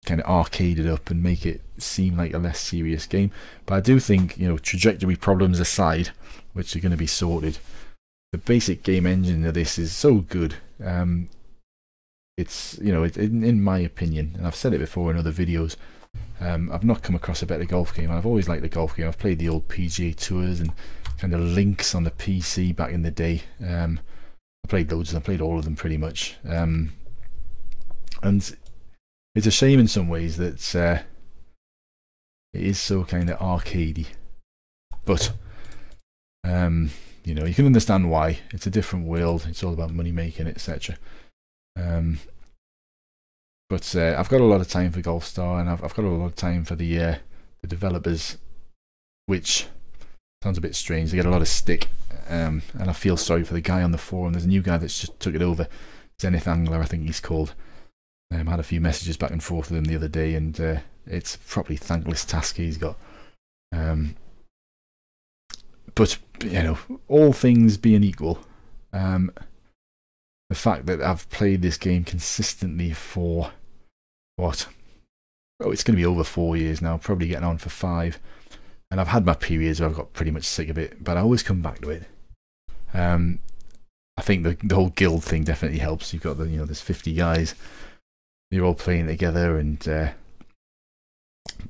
kind of arcaded up and make it seem like a less serious game. But I do think, you know, trajectory problems aside, which are going to be sorted, the basic game engine of this is so good. It's, you know, in my opinion, and I've said it before in other videos, I've not come across a better golf game. I've always liked the golf game. I've played the old PGA Tours and kind of links on the PC back in the day. I played loads, and I played all of them pretty much. And it's a shame in some ways that it is so kind of arcadey, but you know, you can understand why. It's a different world. It's all about money making, etc. But I've got a lot of time for Golfstar, and I've got a lot of time for the developers, which sounds a bit strange. They get a lot of stick, and I feel sorry for the guy on the forum. There's a new guy that's just took it over, Zenith Angler, I think he's called. I had a few messages back and forth with him the other day, and it's a probably thankless task he's got. But you know, all things being equal, the fact that I've played this game consistently for what? Oh, it's going to be over 4 years now, probably getting on for 5. And I've had my periods where I've got pretty much sick of it, but I always come back to it. I think the whole guild thing definitely helps. You've got the, you know, there's 50 guys, you're all playing together, and a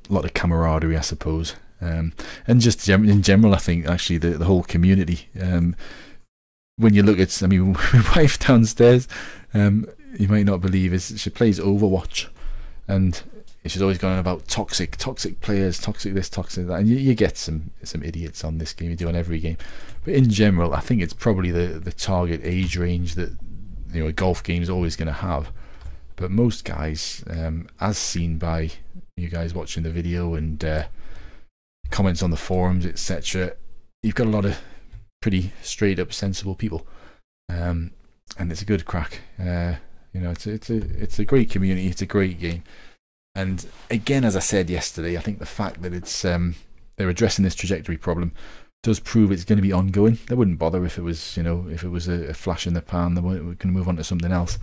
lot of camaraderie, I suppose. And just in general, I think actually the whole community. When you look at, I mean, my wife downstairs, you might not believe, she plays Overwatch, and she's always going about toxic players, toxic this, toxic that, and you get some idiots on this game. You do on every game, but in general, I think it's probably the target age range that, you know, a golf game is always going to have. But most guys, as seen by you guys watching the video and comments on the forums, etc., you've got a lot of pretty straight up sensible people, and it's a good crack. You know, it's a great community. It's a great game. And again, as I said yesterday, I think the fact that it's they're addressing this trajectory problem does prove it's going to be ongoing. They wouldn't bother if it was, you know, if it was a flash in the pan. They we're going to move on to something else.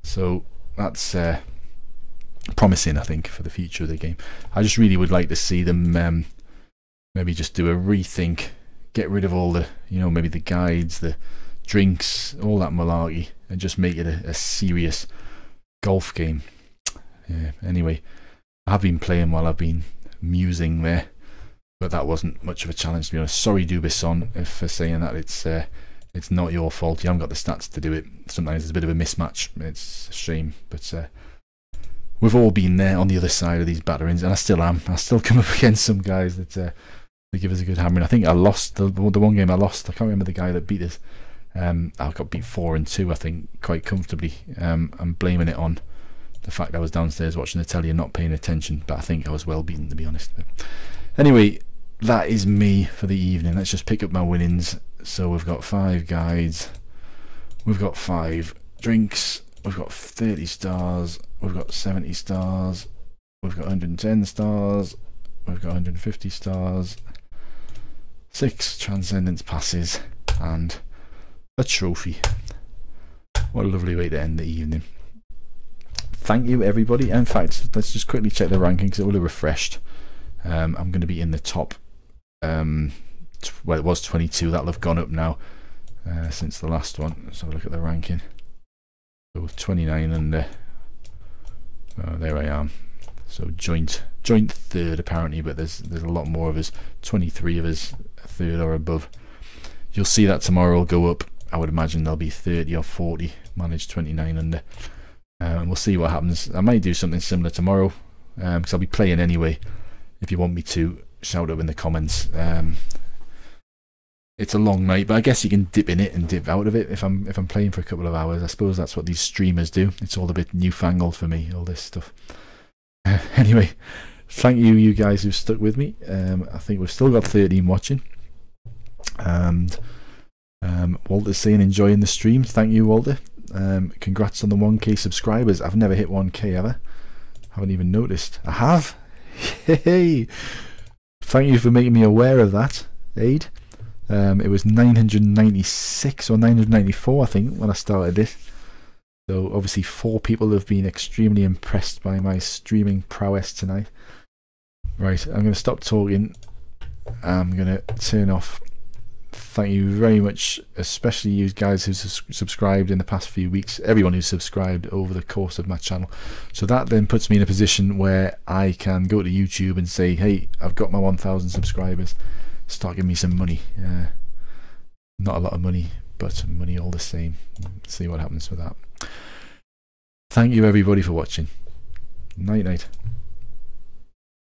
So that's promising, I think, for the future of the game. I just really would like to see them maybe just do a rethink, get rid of all the, you know, maybe the guides, the drinks, all that malarkey, and just make it a serious golf game. Yeah, anyway, I have been playing while I've been musing there, but that wasn't much of a challenge, to be honest. Sorry, Dubison, if for saying that. It's not your fault. You haven't got the stats to do it. Sometimes it's a bit of a mismatch. It's a shame, but we've all been there on the other side of these batterings, and I still am. I still come up against some guys that they give us a good hammering. I think I lost the one game I lost. I can't remember the guy that beat us. I got beat 4-2, I think, quite comfortably. I'm blaming it on the fact I was downstairs watching the telly and not paying attention, but I think I was well beaten, to be honest. But anyway, that is me for the evening. Let's just pick up my winnings. So we've got 5 guides, we've got 5 drinks, we've got 30 stars, we've got 70 stars, we've got 110 stars, we've got 150 stars, 6 transcendence passes, and a trophy. What a lovely way to end the evening. Thank you, everybody. In fact, let's just quickly check the rankings. It will have refreshed. I'm going to be in the top, well, it was 22. That'll have gone up now since the last one. Let's have a look at the ranking. So 29 under. Oh, there I am. So joint third apparently, but there's a lot more of us. 23 of us third or above. You'll see that tomorrow will go up. I would imagine there'll be 30 or 40 managed 29 under. And we'll see what happens. I might do something similar tomorrow because I'll be playing anyway. If you want me to, shout up in the comments. It's a long night, but I guess you can dip in it and dip out of it if I'm playing for a couple of hours. I suppose that's what these streamers do. It's all a bit newfangled for me, all this stuff. Anyway, thank you guys who've stuck with me. I think we've still got 13 watching. And Walter's saying enjoying the stream. Thank you, Walter. Congrats on the 1k subscribers. I've never hit 1k ever. Haven't even noticed. I have. Hey, thank you for making me aware of that, Aid. It was 996 or 994, I think, when I started this. So obviously 4 people have been extremely impressed by my streaming prowess tonight. Right, I'm going to stop talking. I'm going to turn off. Thank you very much, especially you guys who subscribed in the past few weeks, everyone who's subscribed over the course of my channel. So that then puts me in a position where I can go to YouTube and say, hey, I've got my 1,000 subscribers, start giving me some money. Not a lot of money, but money all the same. See what happens with that. Thank you everybody for watching. Night night.